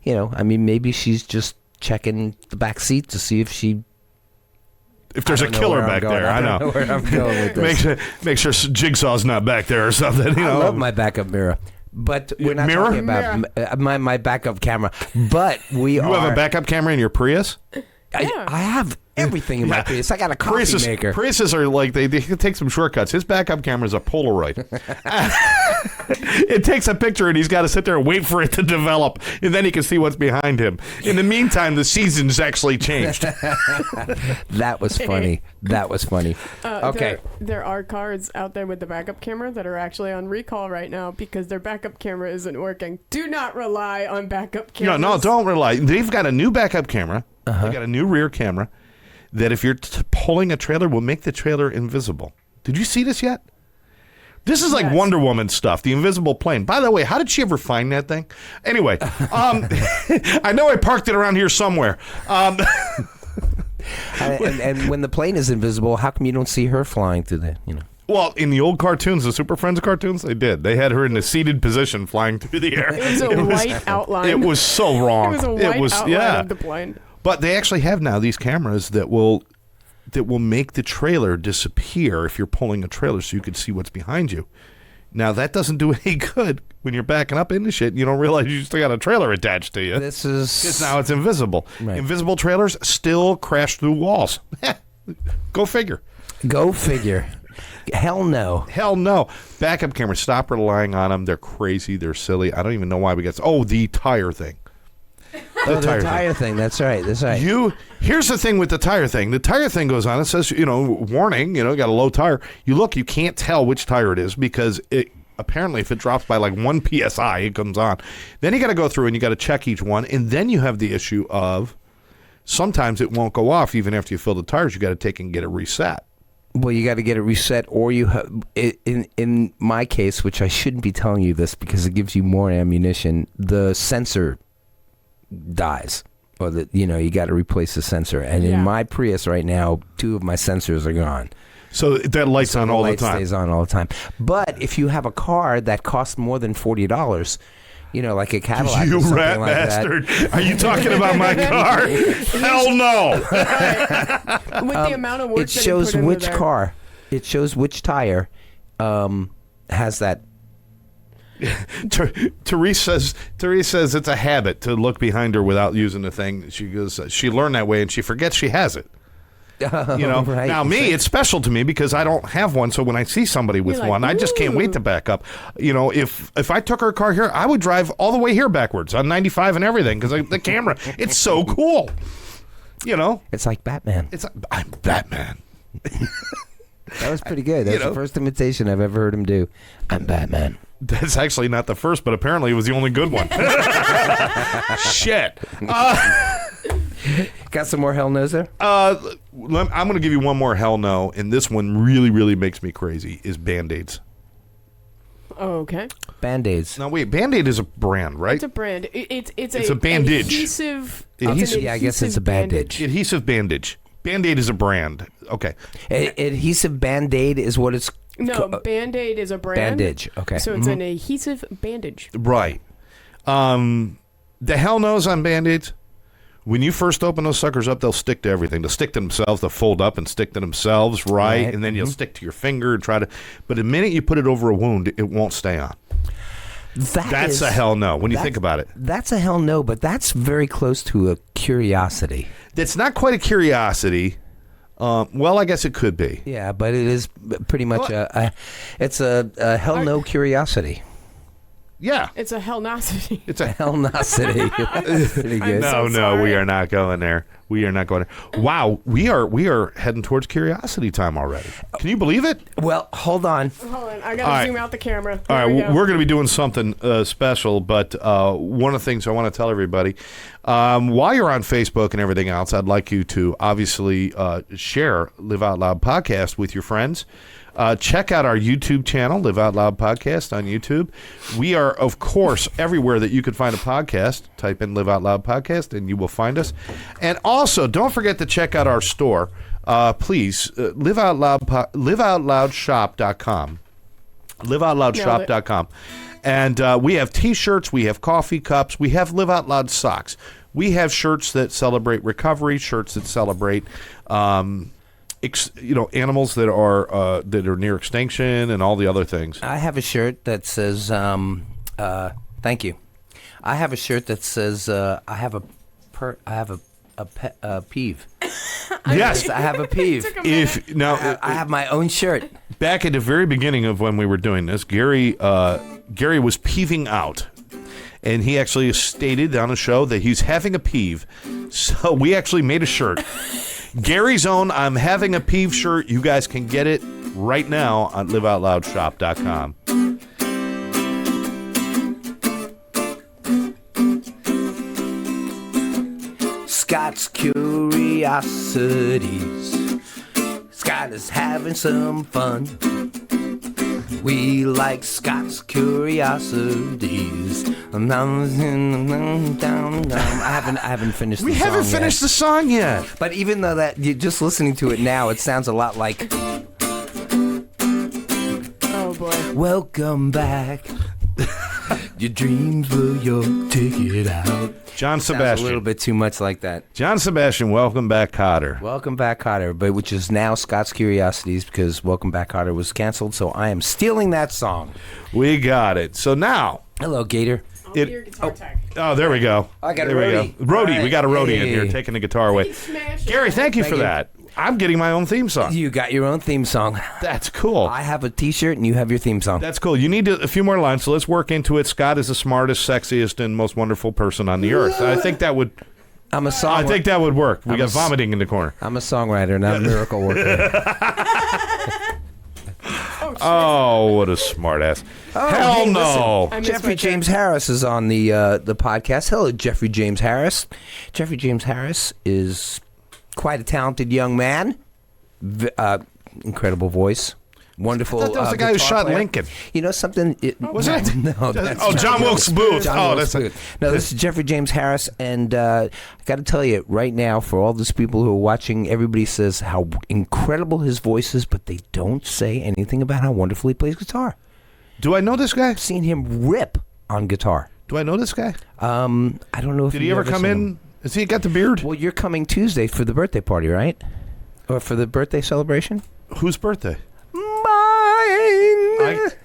I mean, maybe she's just checking the back seat to see if there's a killer back there. I know. Where I'm going with this. Make sure Jigsaw's not back there or something. I love my backup mirror. But we're not Mirror? talking about my backup camera. But You have a backup camera in your Prius? I have everything in my Prius. I got a coffee maker. Priuses are like, they can take some shortcuts. His backup camera is a Polaroid. It takes a picture, and he's got to sit there and wait for it to develop, and then he can see what's behind him. In the meantime, the season's actually changed. That was funny. Okay. There are cars out there with the backup camera that are actually on recall right now because their backup camera isn't working. Do not rely on backup cameras. No, don't rely. They've got a new backup camera. They got a new rear camera that if you're pulling a trailer will make the trailer invisible. Did you see this yet? This is like Wonder Woman stuff, the invisible plane. By the way, how did she ever find that thing? Anyway, I know I parked it around here somewhere. And when the plane is invisible, how come you don't see her flying through the, Well, in the old cartoons, the Super Friends cartoons, they did. They had her in a seated position flying through the air. It was a white outline. It was so wrong. It was a white outline of the plane. But they actually have now these cameras that will make the trailer disappear if you're pulling a trailer so you can see what's behind you. Now, that doesn't do any good when you're backing up into shit and you don't realize you still got a trailer attached to you. Because now it's invisible. Right. Invisible trailers still crash through walls. Go figure. Hell no. Hell no. Backup cameras, stop relying on them. They're crazy. They're silly. I don't even know why we got... the tire thing. The tire thing. That's right. Here's the thing with the tire thing. The tire thing goes on. It says, warning, got a low tire. You look, you can't tell which tire it is because apparently if it drops by like 1 PSI, it comes on. Then you got to go through and you got to check each one. And then you have the issue of sometimes it won't go off even after you fill the tires. You got to take and get it reset. Well, you got to get it reset, or you have, in my case, which I shouldn't be telling you this because it gives you more ammunition, the sensor dies, or you got to replace the sensor. And in my Prius right now, 2 of my sensors are gone. So that light's on all the time. Stays on all the time. But if you have a car that costs more than $40, like a Cadillac you or something rat like bastard. That. Are you talking about my car? Hell no. With the amount of work it shows which car, it shows which tire has that. Therese says it's a habit to look behind her without using the thing. She goes, she learned that way and she forgets she has it. Right. Now me, it's special to me because I don't have one. So when I see somebody with one, I just can't wait to back up. If I took her car here, I would drive all the way here backwards on 95 and everything because the camera, it's so cool. It's like Batman. I'm Batman. That was pretty good. That's the first imitation I've ever heard him do. I'm Batman. That's actually not the first, but apparently it was the only good one. Shit. Got some more hell no's there? I'm going to give you one more hell no, and this one really, really makes me crazy, is Band-Aids. Oh, okay. Band-Aids. Now, wait, Band-Aid is a brand, right? It's a brand. It's a bandage. Adhesive. Yeah, I guess it's a bandage. Adhesive bandage. Band-Aid is a brand. Okay. Adhesive Band-Aid is what it's... No, Band-Aid is a brand. Bandage, okay. So it's an adhesive bandage. Right. The hell no's on Band-Aids. When you first open those suckers up, they'll stick to everything. They'll stick to themselves. They'll fold up and stick to themselves, right? And then you'll stick to your finger and try to... But the minute you put it over a wound, it won't stay on. That's a hell no when you think about it. That's a hell no, but that's very close to a curiosity. It's not quite a curiosity. Well, I guess it could be. Yeah, but it is pretty much it's a hell no curiosity. Yeah. It's a hell-nosity. It's a hell-nosity. That's pretty good. No, we are not going there. We are not going there. Wow, we are heading towards curiosity time already. Can you believe it? Well, hold on. I got to zoom out the camera. All right, we're going to be doing something special, but one of the things I want to tell everybody, while you're on Facebook and everything else, I'd like you to obviously share Live Out Loud Podcast with your friends. Check out our YouTube channel, Live Out Loud Podcast on YouTube. We are, of course, everywhere that you could find a podcast. Type in Live Out Loud Podcast and you will find us. And also, don't forget to check out our store. Please, liveoutloudshop.com. liveoutloudshop.com. And we have T-shirts, we have coffee cups, we have Live Out Loud socks. We have shirts that celebrate recovery, shirts that celebrate, animals that are near extinction, and all the other things. I have a shirt that says, "Thank you." I have a shirt that says, "I have a peeve." Yes, I have a peeve. I have my own shirt. Back at the very beginning of when we were doing this, Gary was peeving out. And he actually stated on a show that he's having a peeve. So we actually made a shirt. Gary's own I'm Having a Peeve shirt. You guys can get it right now on liveoutloudshop.com. Scott's Curiosities. Scott is having some fun. We like Scott's Curiosities. I haven't finished the song. We haven't finished the song yet. But even though that you're just listening to it now, it sounds a lot like Oh boy. welcome back. Your dreams were your ticket out. John Sounds Sebastian. a little bit too much like that. John Sebastian, welcome back, Cotter. Welcome Back Cotter, but which is now Scott's Curiosities because Welcome Back Cotter was canceled, so I am stealing that song. We got it. So now. Hello, Gator. I'll be your guitar tech. Oh, there we go. I got a there roadie. We go. Roadie. All We got a right. roadie in Hey. here taking the guitar away. Gary, thank you for that. I'm getting my own theme song. You got your own theme song. That's cool. I have a T-shirt, and you have your theme song. That's cool. You need a few more lines, so let's work into it. Scott is the smartest, sexiest, and most wonderful person on the earth. I think that would. I'm a songwriter. I think that would work. We I'm got a vomiting in the corner. I'm a songwriter, not a miracle worker. Oh, what a smartass! Hell hey, no! I missed Jeffrey my turn. James Harris is on the podcast. Hello, Jeffrey James Harris. Jeffrey James Harris is quite a talented young man. Incredible voice. Wonderful. I thought that was the guy who guitar shot player. Lincoln. You know something? Was it? No. That's Oh, John Wilkes Booth. John Oh, Wilkes that's Booth. No, this is Jeffrey James Harris, and I got to tell you right now, for all those people who are watching, everybody says how incredible his voice is, but they don't say anything about how wonderful he plays guitar. Do I know this guy? I've seen him rip on guitar. Do I know this guy? I don't know if Did he you've ever ever come seen in? him. Has he got the beard? Well, you're coming Tuesday for the birthday party, right? Or for the birthday celebration? Whose birthday? Mine.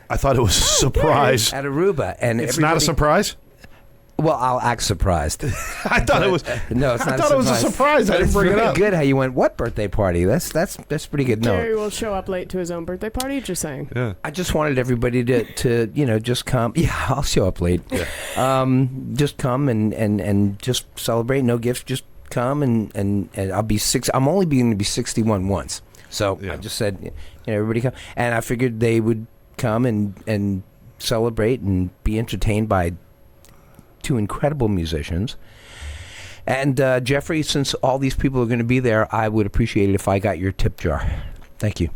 I thought it was a surprise. At Aruba, and It's not a surprise? Well, I'll act surprised. I thought it was. No, it's not. I thought it was a surprise. I But didn't it's bring it really up. good how you went. What birthday party? That's pretty good. No, Gary will show up late to his own birthday party. Just saying. Yeah. I just wanted everybody to just come. Yeah, I'll show up late. Just come and just celebrate. No gifts. Just come and I'll be six. I'm only going to be 61 once. So Yeah. I just said, everybody come, and I figured they would come and celebrate and be entertained by two incredible musicians. And Jeffrey, since all these people are going to be there, I would appreciate it if I got your tip jar. Thank you.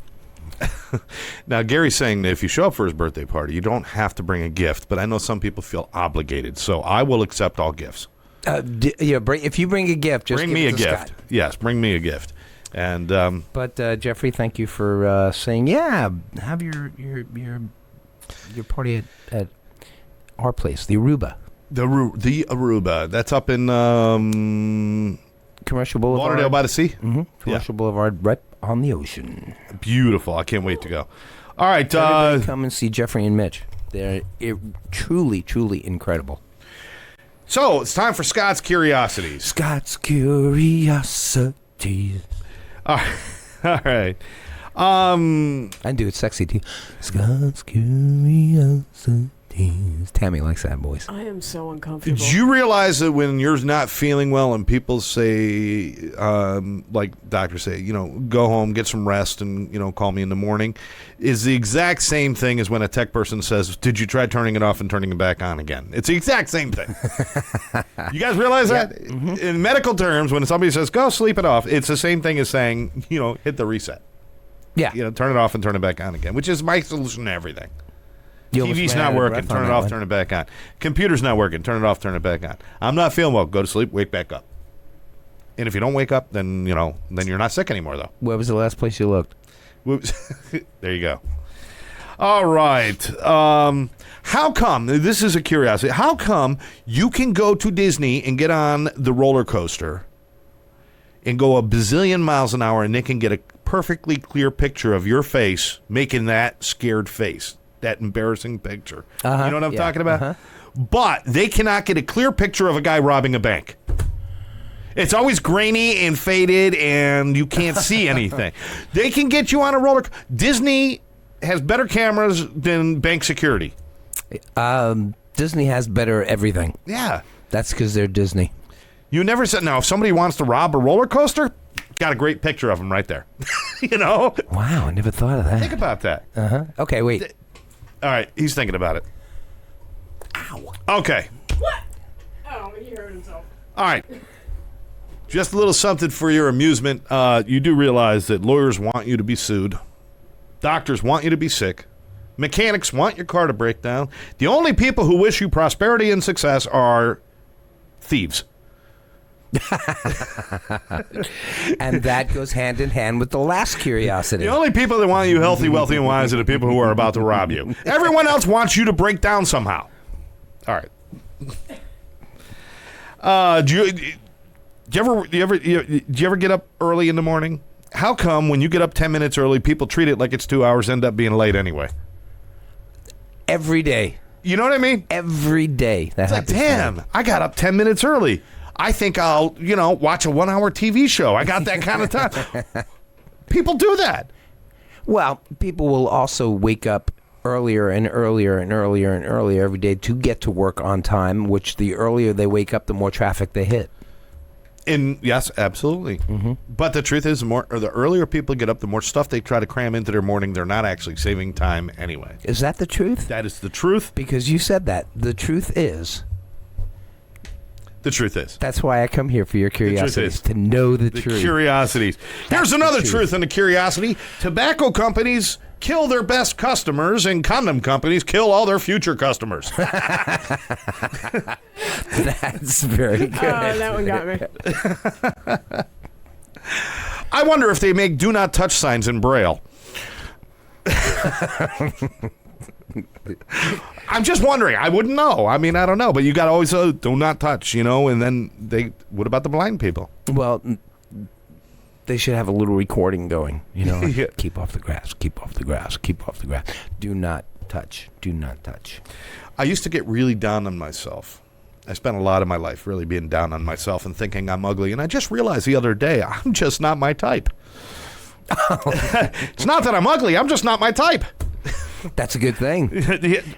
Now, Gary's saying that if you show up for his birthday party, you don't have to bring a gift, but I know some people feel obligated, so I will accept all gifts. If you bring a gift, just Bring give me it a to gift. Scott. Yes, bring me a gift. And But Jeffrey, thank you for saying, have your party at our place, the Aruba. the Aruba, that's up in Commercial Boulevard. Lauderdale by the Sea. Mm-hmm. Commercial Boulevard, right on the ocean. Beautiful. I can't wait to go. All right. Everybody come and see Jeffrey and Mitch. They're truly, truly incredible. So it's time for Scott's Curiosities. Scott's Curiosities. All right. I do it sexy too. Scott's Curiosities. Tammy likes that voice. I am so uncomfortable. Did you realize that when you're not feeling well and people say, like doctors say, go home, get some rest, and, call me in the morning, is the exact same thing as when a tech person says, did you try turning it off and turning it back on again? It's the exact same thing. You guys realize that? Mm-hmm. In medical terms, when somebody says, go sleep it off, it's the same thing as saying, hit the reset. Yeah. Turn it off and turn it back on again, which is my solution to everything. You almost TV's ran not out of working. breath Turn on it that off. one. Turn it back on. Computer's not working. Turn it off. Turn it back on. I'm not feeling well. Go to sleep. Wake back up. And if you don't wake up, then then you're not sick anymore, though. Where was the last place you looked? Whoops. There you go. All right. How come, this is a curiosity, how come you can go to Disney and get on the roller coaster and go a bazillion miles an hour and they can get a perfectly clear picture of your face making that scared face, that embarrassing picture? You know what I'm talking about? But they cannot get a clear picture of a guy robbing a bank. It's always grainy and faded and you can't see anything. They can get you on a roller coaster. Disney has better cameras than bank security. Disney has better everything. Yeah. That's because they're Disney. You never said, now, if somebody wants to rob a roller coaster, got a great picture of him right there. You know? Wow, I never thought of that. Think about that. Okay, wait. All right, he's thinking about it. Ow. Okay. What? Oh, he hurt himself. All right. Just a little something for your amusement. You do realize that lawyers want you to be sued. Doctors want you to be sick. Mechanics want your car to break down. The only people who wish you prosperity and success are thieves. And that goes hand in hand with the last curiosity. The only people that want you healthy, wealthy, and wise are the people who are about to rob you. Everyone else wants you to break down somehow. All right. Do you ever get up early in the morning? How come when you get up 10 minutes early, people treat it like it's 2 hours, end up being late anyway? Every day. You know what I mean? Every day. That It's like, damn, I got up 10 minutes early. I think I'll, watch a 1 hour TV show. I got that kind of time. People do that. Well, people will also wake up earlier and earlier and earlier and earlier every day to get to work on time, which the earlier they wake up, the more traffic they hit. And yes, absolutely. Mm-hmm. But the truth is, the earlier people get up, the more stuff they try to cram into their morning. They're not actually saving time anyway. Is that the truth? That is the truth. Because you said that. The truth is. The truth is. That's why I come here for your curiosities, to know the truth. Curiosities. Here's another truth in the curiosity. Tobacco companies kill their best customers and condom companies kill all their future customers. That's very good. Oh, that one got me. I wonder if they make do not touch signs in Braille. I'm just wondering. I wouldn't know. I mean, I don't know. But you got to always do not touch, and then what about the blind people? Well, they should have a little recording going, Yeah. Keep off the grass, keep off the grass, keep off the grass. Do not touch, do not touch. I used to get really down on myself. I spent a lot of my life really being down on myself and thinking I'm ugly. And I just realized the other day, I'm just not my type. It's not that I'm ugly. I'm just not my type. That's a good thing.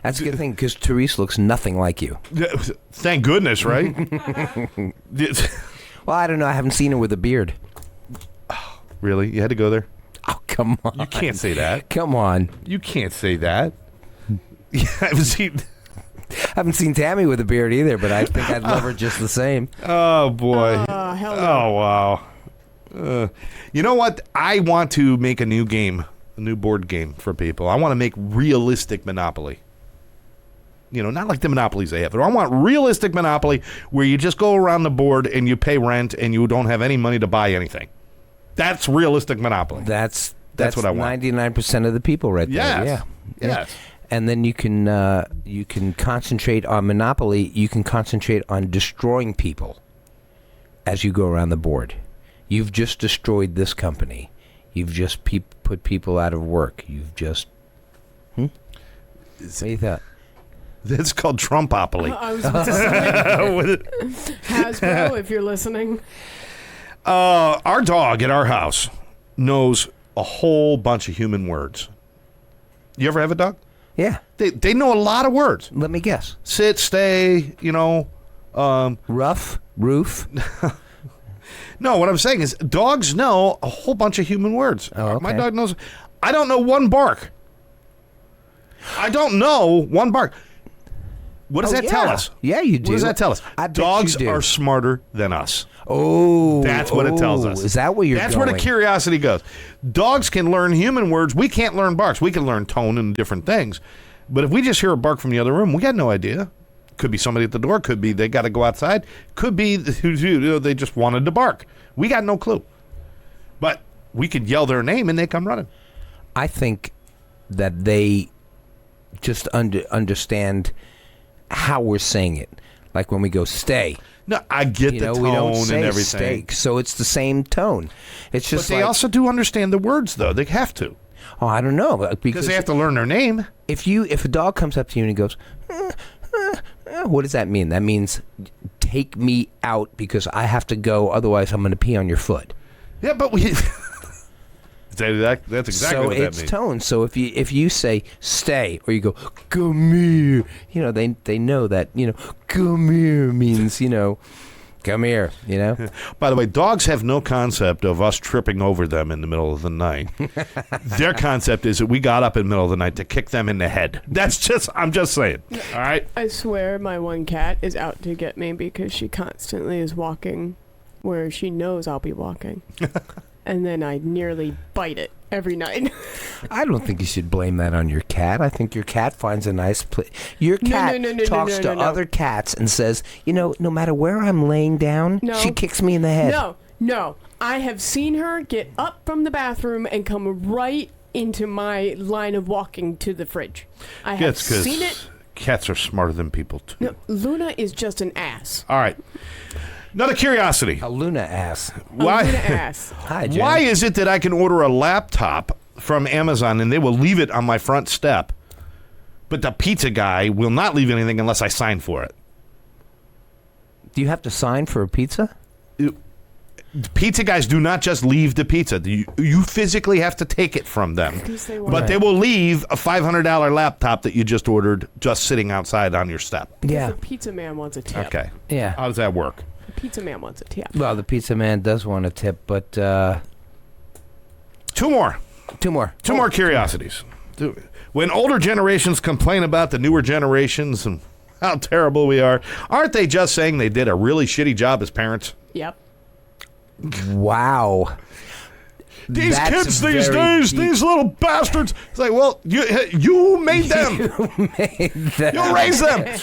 That's a good thing because Therese looks nothing like you. Thank goodness, right? Well, I don't know. I haven't seen her with a beard. Really? You had to go there? Oh, come on. You can't say that. Come on. You can't say that. I haven't seen Tammy with a beard either, but I think I'd love her just the same. Oh, boy. Hell no. Oh, wow. You know what? I want to make a new game, a new board game for people. I want to make realistic Monopoly. Not like the Monopolies they have. I want realistic Monopoly where you just go around the board and you pay rent and you don't have any money to buy anything. That's realistic Monopoly. That's what I want. 99% of the people right there. Yes. Yeah. Yes. And then you can concentrate on Monopoly. You can concentrate on destroying people as you go around the board. You've just destroyed this company. You've just put people out of work. You've just... What do you thought? That's called Trumpopoly. I was about to say, Hasbro, if you're listening. Our dog at our house knows a whole bunch of human words. You ever have a dog? Yeah. They know a lot of words. Let me guess. Sit, stay, Rough, roof. No, what I'm saying is dogs know a whole bunch of human words. Oh, okay. My dog knows. I don't know one bark. I don't know one bark. What does that tell us? Yeah, you do. What does that tell us? I bet Dogs you do. are smarter than us. Oh. That's what it tells us. Is that where you're That's going? where the curiosity goes. Dogs can learn human words. We can't learn barks. We can learn tone and different things. But if we just hear a bark from the other room, we got no idea. Could be somebody at the door. Could be they got to go outside. Could be they just wanted to bark. We got no clue. But we could yell their name and they come running. I think that they just understand how we're saying it. Like when we go stay. No, I get the tone we don't say and everything. steak, so it's the same tone. It's just but they also do understand the words, though. They have to. Oh, I don't know. Because they have to learn their name. If a dog comes up to you and he goes, what does that mean? That means take me out because I have to go, otherwise I'm going to pee on your foot. Yeah, but we... That's exactly so what that it's means. tone. So if you say stay or you go come here, they know that come here means come here. By the way, dogs have no concept of us tripping over them in the middle of the night. Their concept is that we got up in the middle of the night to kick them in the head. I'm just saying. All right. I swear my one cat is out to get me because she constantly is walking where she knows I'll be walking. And then I nearly bite it every night. I don't think you should blame that on your cat. I think your cat finds a nice place. Your cat talks to other cats and says, no matter where I'm laying down, she kicks me in the head. No. I have seen her get up from the bathroom and come right into my line of walking to the fridge. I have seen it. Cats are smarter than people, too. No, Luna is just an ass. All right. Another curiosity. A Luna ass. Why? A Luna ass. Hi, Jen. Why is it that I can order a laptop from Amazon and they will leave it on my front step, but the pizza guy will not leave anything unless I sign for it? Do you have to sign for a pizza? Pizza guys do not just leave the pizza. You physically have to take it from them. But they will leave a $500 laptop that you just ordered just sitting outside on your step. Yeah. The pizza man wants a tip. Okay. Yeah. How does that work? The pizza man wants a tip. Well, the pizza man does want a tip, but... Two more curiosities. When older generations complain about the newer generations and how terrible we are, aren't they just saying they did a really shitty job as parents? Yep. Wow. These That's kids these very days, deep. these little bastards. It's like, well, you made them. You raised them.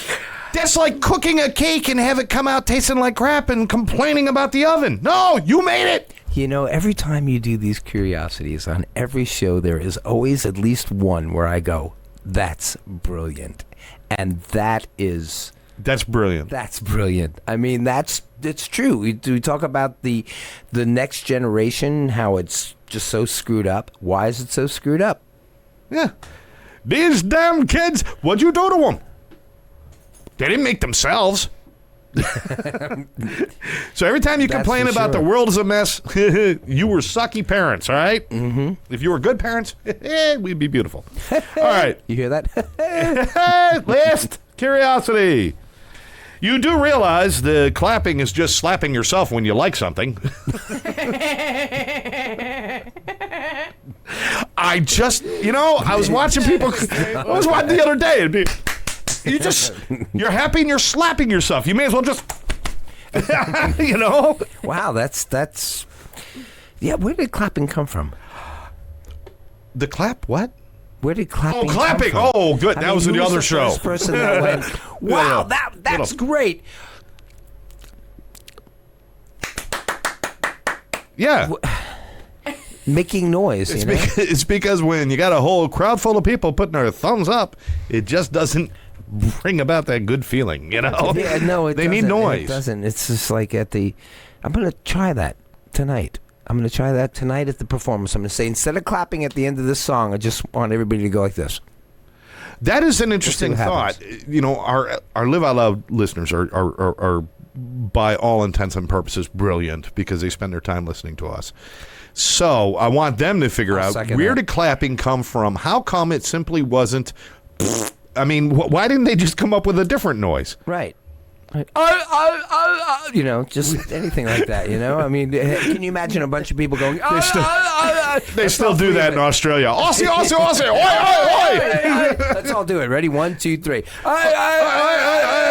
That's like cooking a cake and have it come out tasting like crap and complaining about the oven. No, you made it. Every time you do these curiosities on every show, there is always at least one where I go, that's brilliant. And that's brilliant. That's brilliant. I mean, it's true. We talk about the next generation, how it's just so screwed up. Why is it so screwed up? Yeah. These damn kids, what'd you do to them? They didn't make themselves. So every time you complain about the world is a mess, you were sucky parents, all right? Mm-hmm. If you were good parents, we'd be beautiful. All right. You hear that? Last curiosity. You do realize the clapping is just slapping yourself when you like something. I was watching people. I was watching the other day. You're happy and you're slapping yourself. You may as well just, Wow, that's. Yeah, where did clapping come from? The clap? What? Where did clapping? Oh, clapping! Come from? Oh, good. That was in the other show. First person that went, wow, that's great. Yeah. Making noise. It's because when you got a whole crowd full of people putting their thumbs up, it just doesn't bring about that good feeling, Yeah, no, they need noise. It doesn't. It's just like I'm going to try that tonight. I'm going to try that tonight at the performance. I'm going to say, instead of clapping at the end of this song, I just want everybody to go like this. That is an interesting thought. Our Live Out Loud listeners are by all intents and purposes brilliant because they spend their time listening to us. So I want them to figure out where did clapping come from? How come it simply wasn't? I mean, why didn't they just come up with a different noise? Right. Just anything like that, I mean, can you imagine a bunch of people going, they still do that in Australia. Aussie, Aussie, Aussie, oi, oi, oi. Let's all do it. Ready? 1, 2, 3. I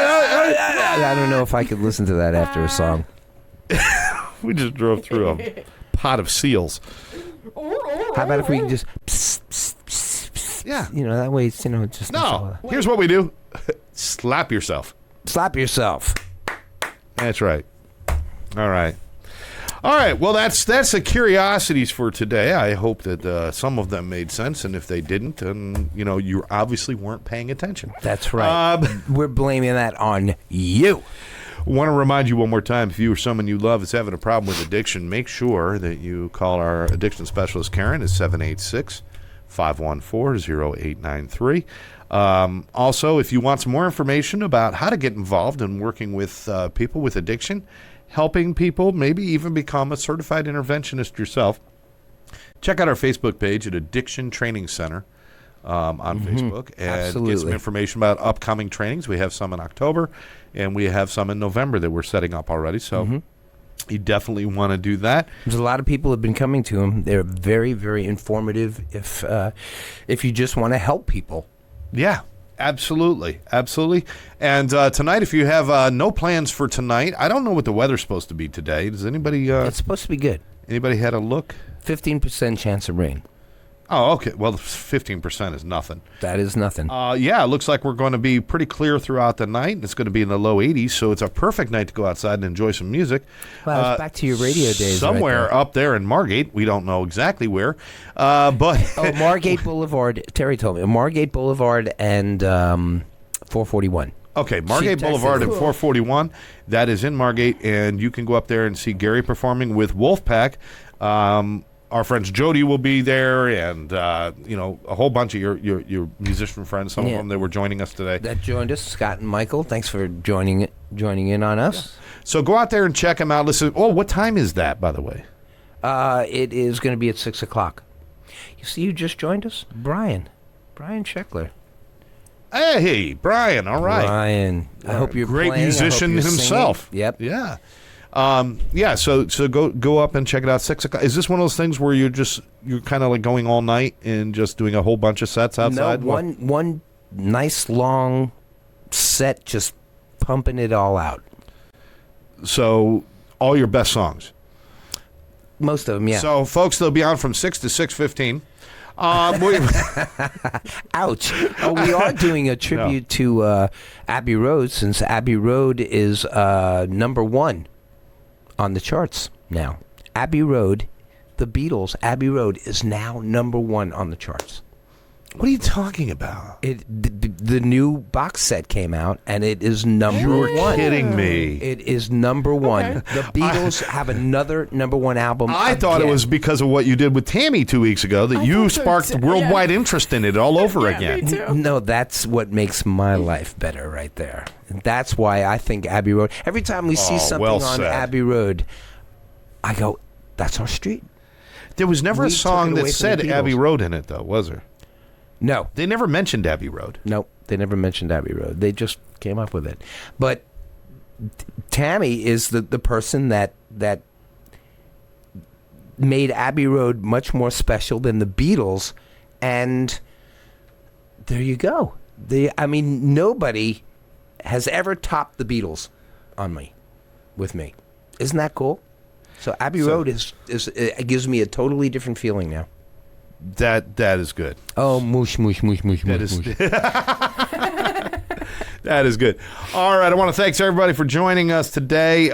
don't know if I could listen to that after a song. We just drove through a pot of seals. How about if we can just psst, psst, psst, psst, yeah. That way it's, just... No, here's what we do. Slap yourself. Slap yourself. That's right. All right. All right. Well, that's the curiosities for today. I hope that some of them made sense, and if they didn't, then you obviously weren't paying attention. That's right. We're blaming that on you. Want to remind you one more time, if you or someone you love is having a problem with addiction, make sure that you call our addiction specialist, Karen, at 786-514-0893. Also, if you want some more information about how to get involved in working with people with addiction, helping people, maybe even become a certified interventionist yourself, check out our Facebook page at Addiction Training Center on Facebook and get some information about upcoming trainings. We have some in October, and we have some in November that we're setting up already. So you definitely want to do that. There's a lot of people have been coming to them. They're very, very informative if you just want to help people. Yeah. Absolutely. And tonight, if you have no plans for tonight, I don't know what the weather's supposed to be today. Does anybody... it's supposed to be good. Anybody had a look? 15% chance of rain. Oh, okay. Well, 15% is nothing. That is nothing. Yeah, it looks like we're going to be pretty clear throughout the night. It's going to be in the low 80s, so it's a perfect night to go outside and enjoy some music. Well, it's back to your radio days. Somewhere right up there in Margate. We don't know exactly where. But Margate Boulevard. Terry told me. Margate Boulevard and 441. Okay, Margate Boulevard and 441. That is in Margate, and you can go up there and see Gary performing with Wolfpack. Our friends Jody will be there, and a whole bunch of your musician friends. Some of them that were joining us today. That joined us, Scott and Michael. Thanks for joining in on us. Yeah. So go out there and check them out. Listen. Oh, what time is that, by the way? It is going to be at 6:00. You see, who just joined us? Brian Scheckler. Hey, Brian. All right, Brian. I hope you're great playing. musician himself. Singing. Yep. Yeah. So go up and check it out. 6:00. Is this one of those things where you're kind of like going all night and just doing a whole bunch of sets outside? No, one nice long set, just pumping it all out. So all your best songs. Most of them, yeah. So folks, they'll be on from 6 to 6:15. Ouch. We are doing a tribute to Abbey Road, since Abbey Road is number 1 on the charts now. Abbey Road, the Beatles, Abbey Road is now number 1 on the charts. What are you talking about? The new box set came out, and it is number 1. You're kidding me. It is number 1. Okay. The Beatles have another number 1 album. I thought it was because of what you did with Tammy 2 weeks ago that you sparked worldwide interest in it all over again. Me too. No, that's what makes my life better right there. That's why I think Abbey Road. Every time we see something on Abbey Road, I go, that's our street. There was never a song that said Abbey Road in it, though, was there? No. They never mentioned Abbey Road. No, they never mentioned Abbey Road. They just came up with it. But Tammy is the person that made Abbey Road much more special than the Beatles, and there you go. Nobody has ever topped the Beatles with me. Isn't that cool? So Abbey Road is it gives me a totally different feeling now. That is good. Oh, moosh. That is good. All right, I want to thank everybody for joining us today.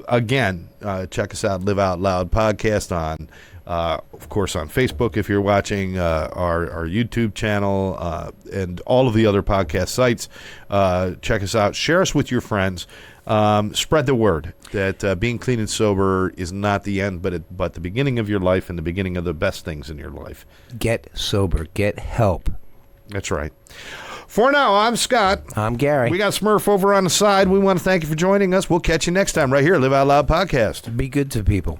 Again, check us out, Live Out Loud podcast on, of course, on Facebook if you're watching, our YouTube channel, and all of the other podcast sites. Check us out. Share us with your friends. Spread the word that being clean and sober is not the end, but the beginning of your life and the beginning of the best things in your life. Get sober. Get help. That's right. For now, I'm Scott. I'm Gary. We got Smurf over on the side. We want to thank you for joining us. We'll catch you next time right here, Live Out Loud Podcast. Be good to people.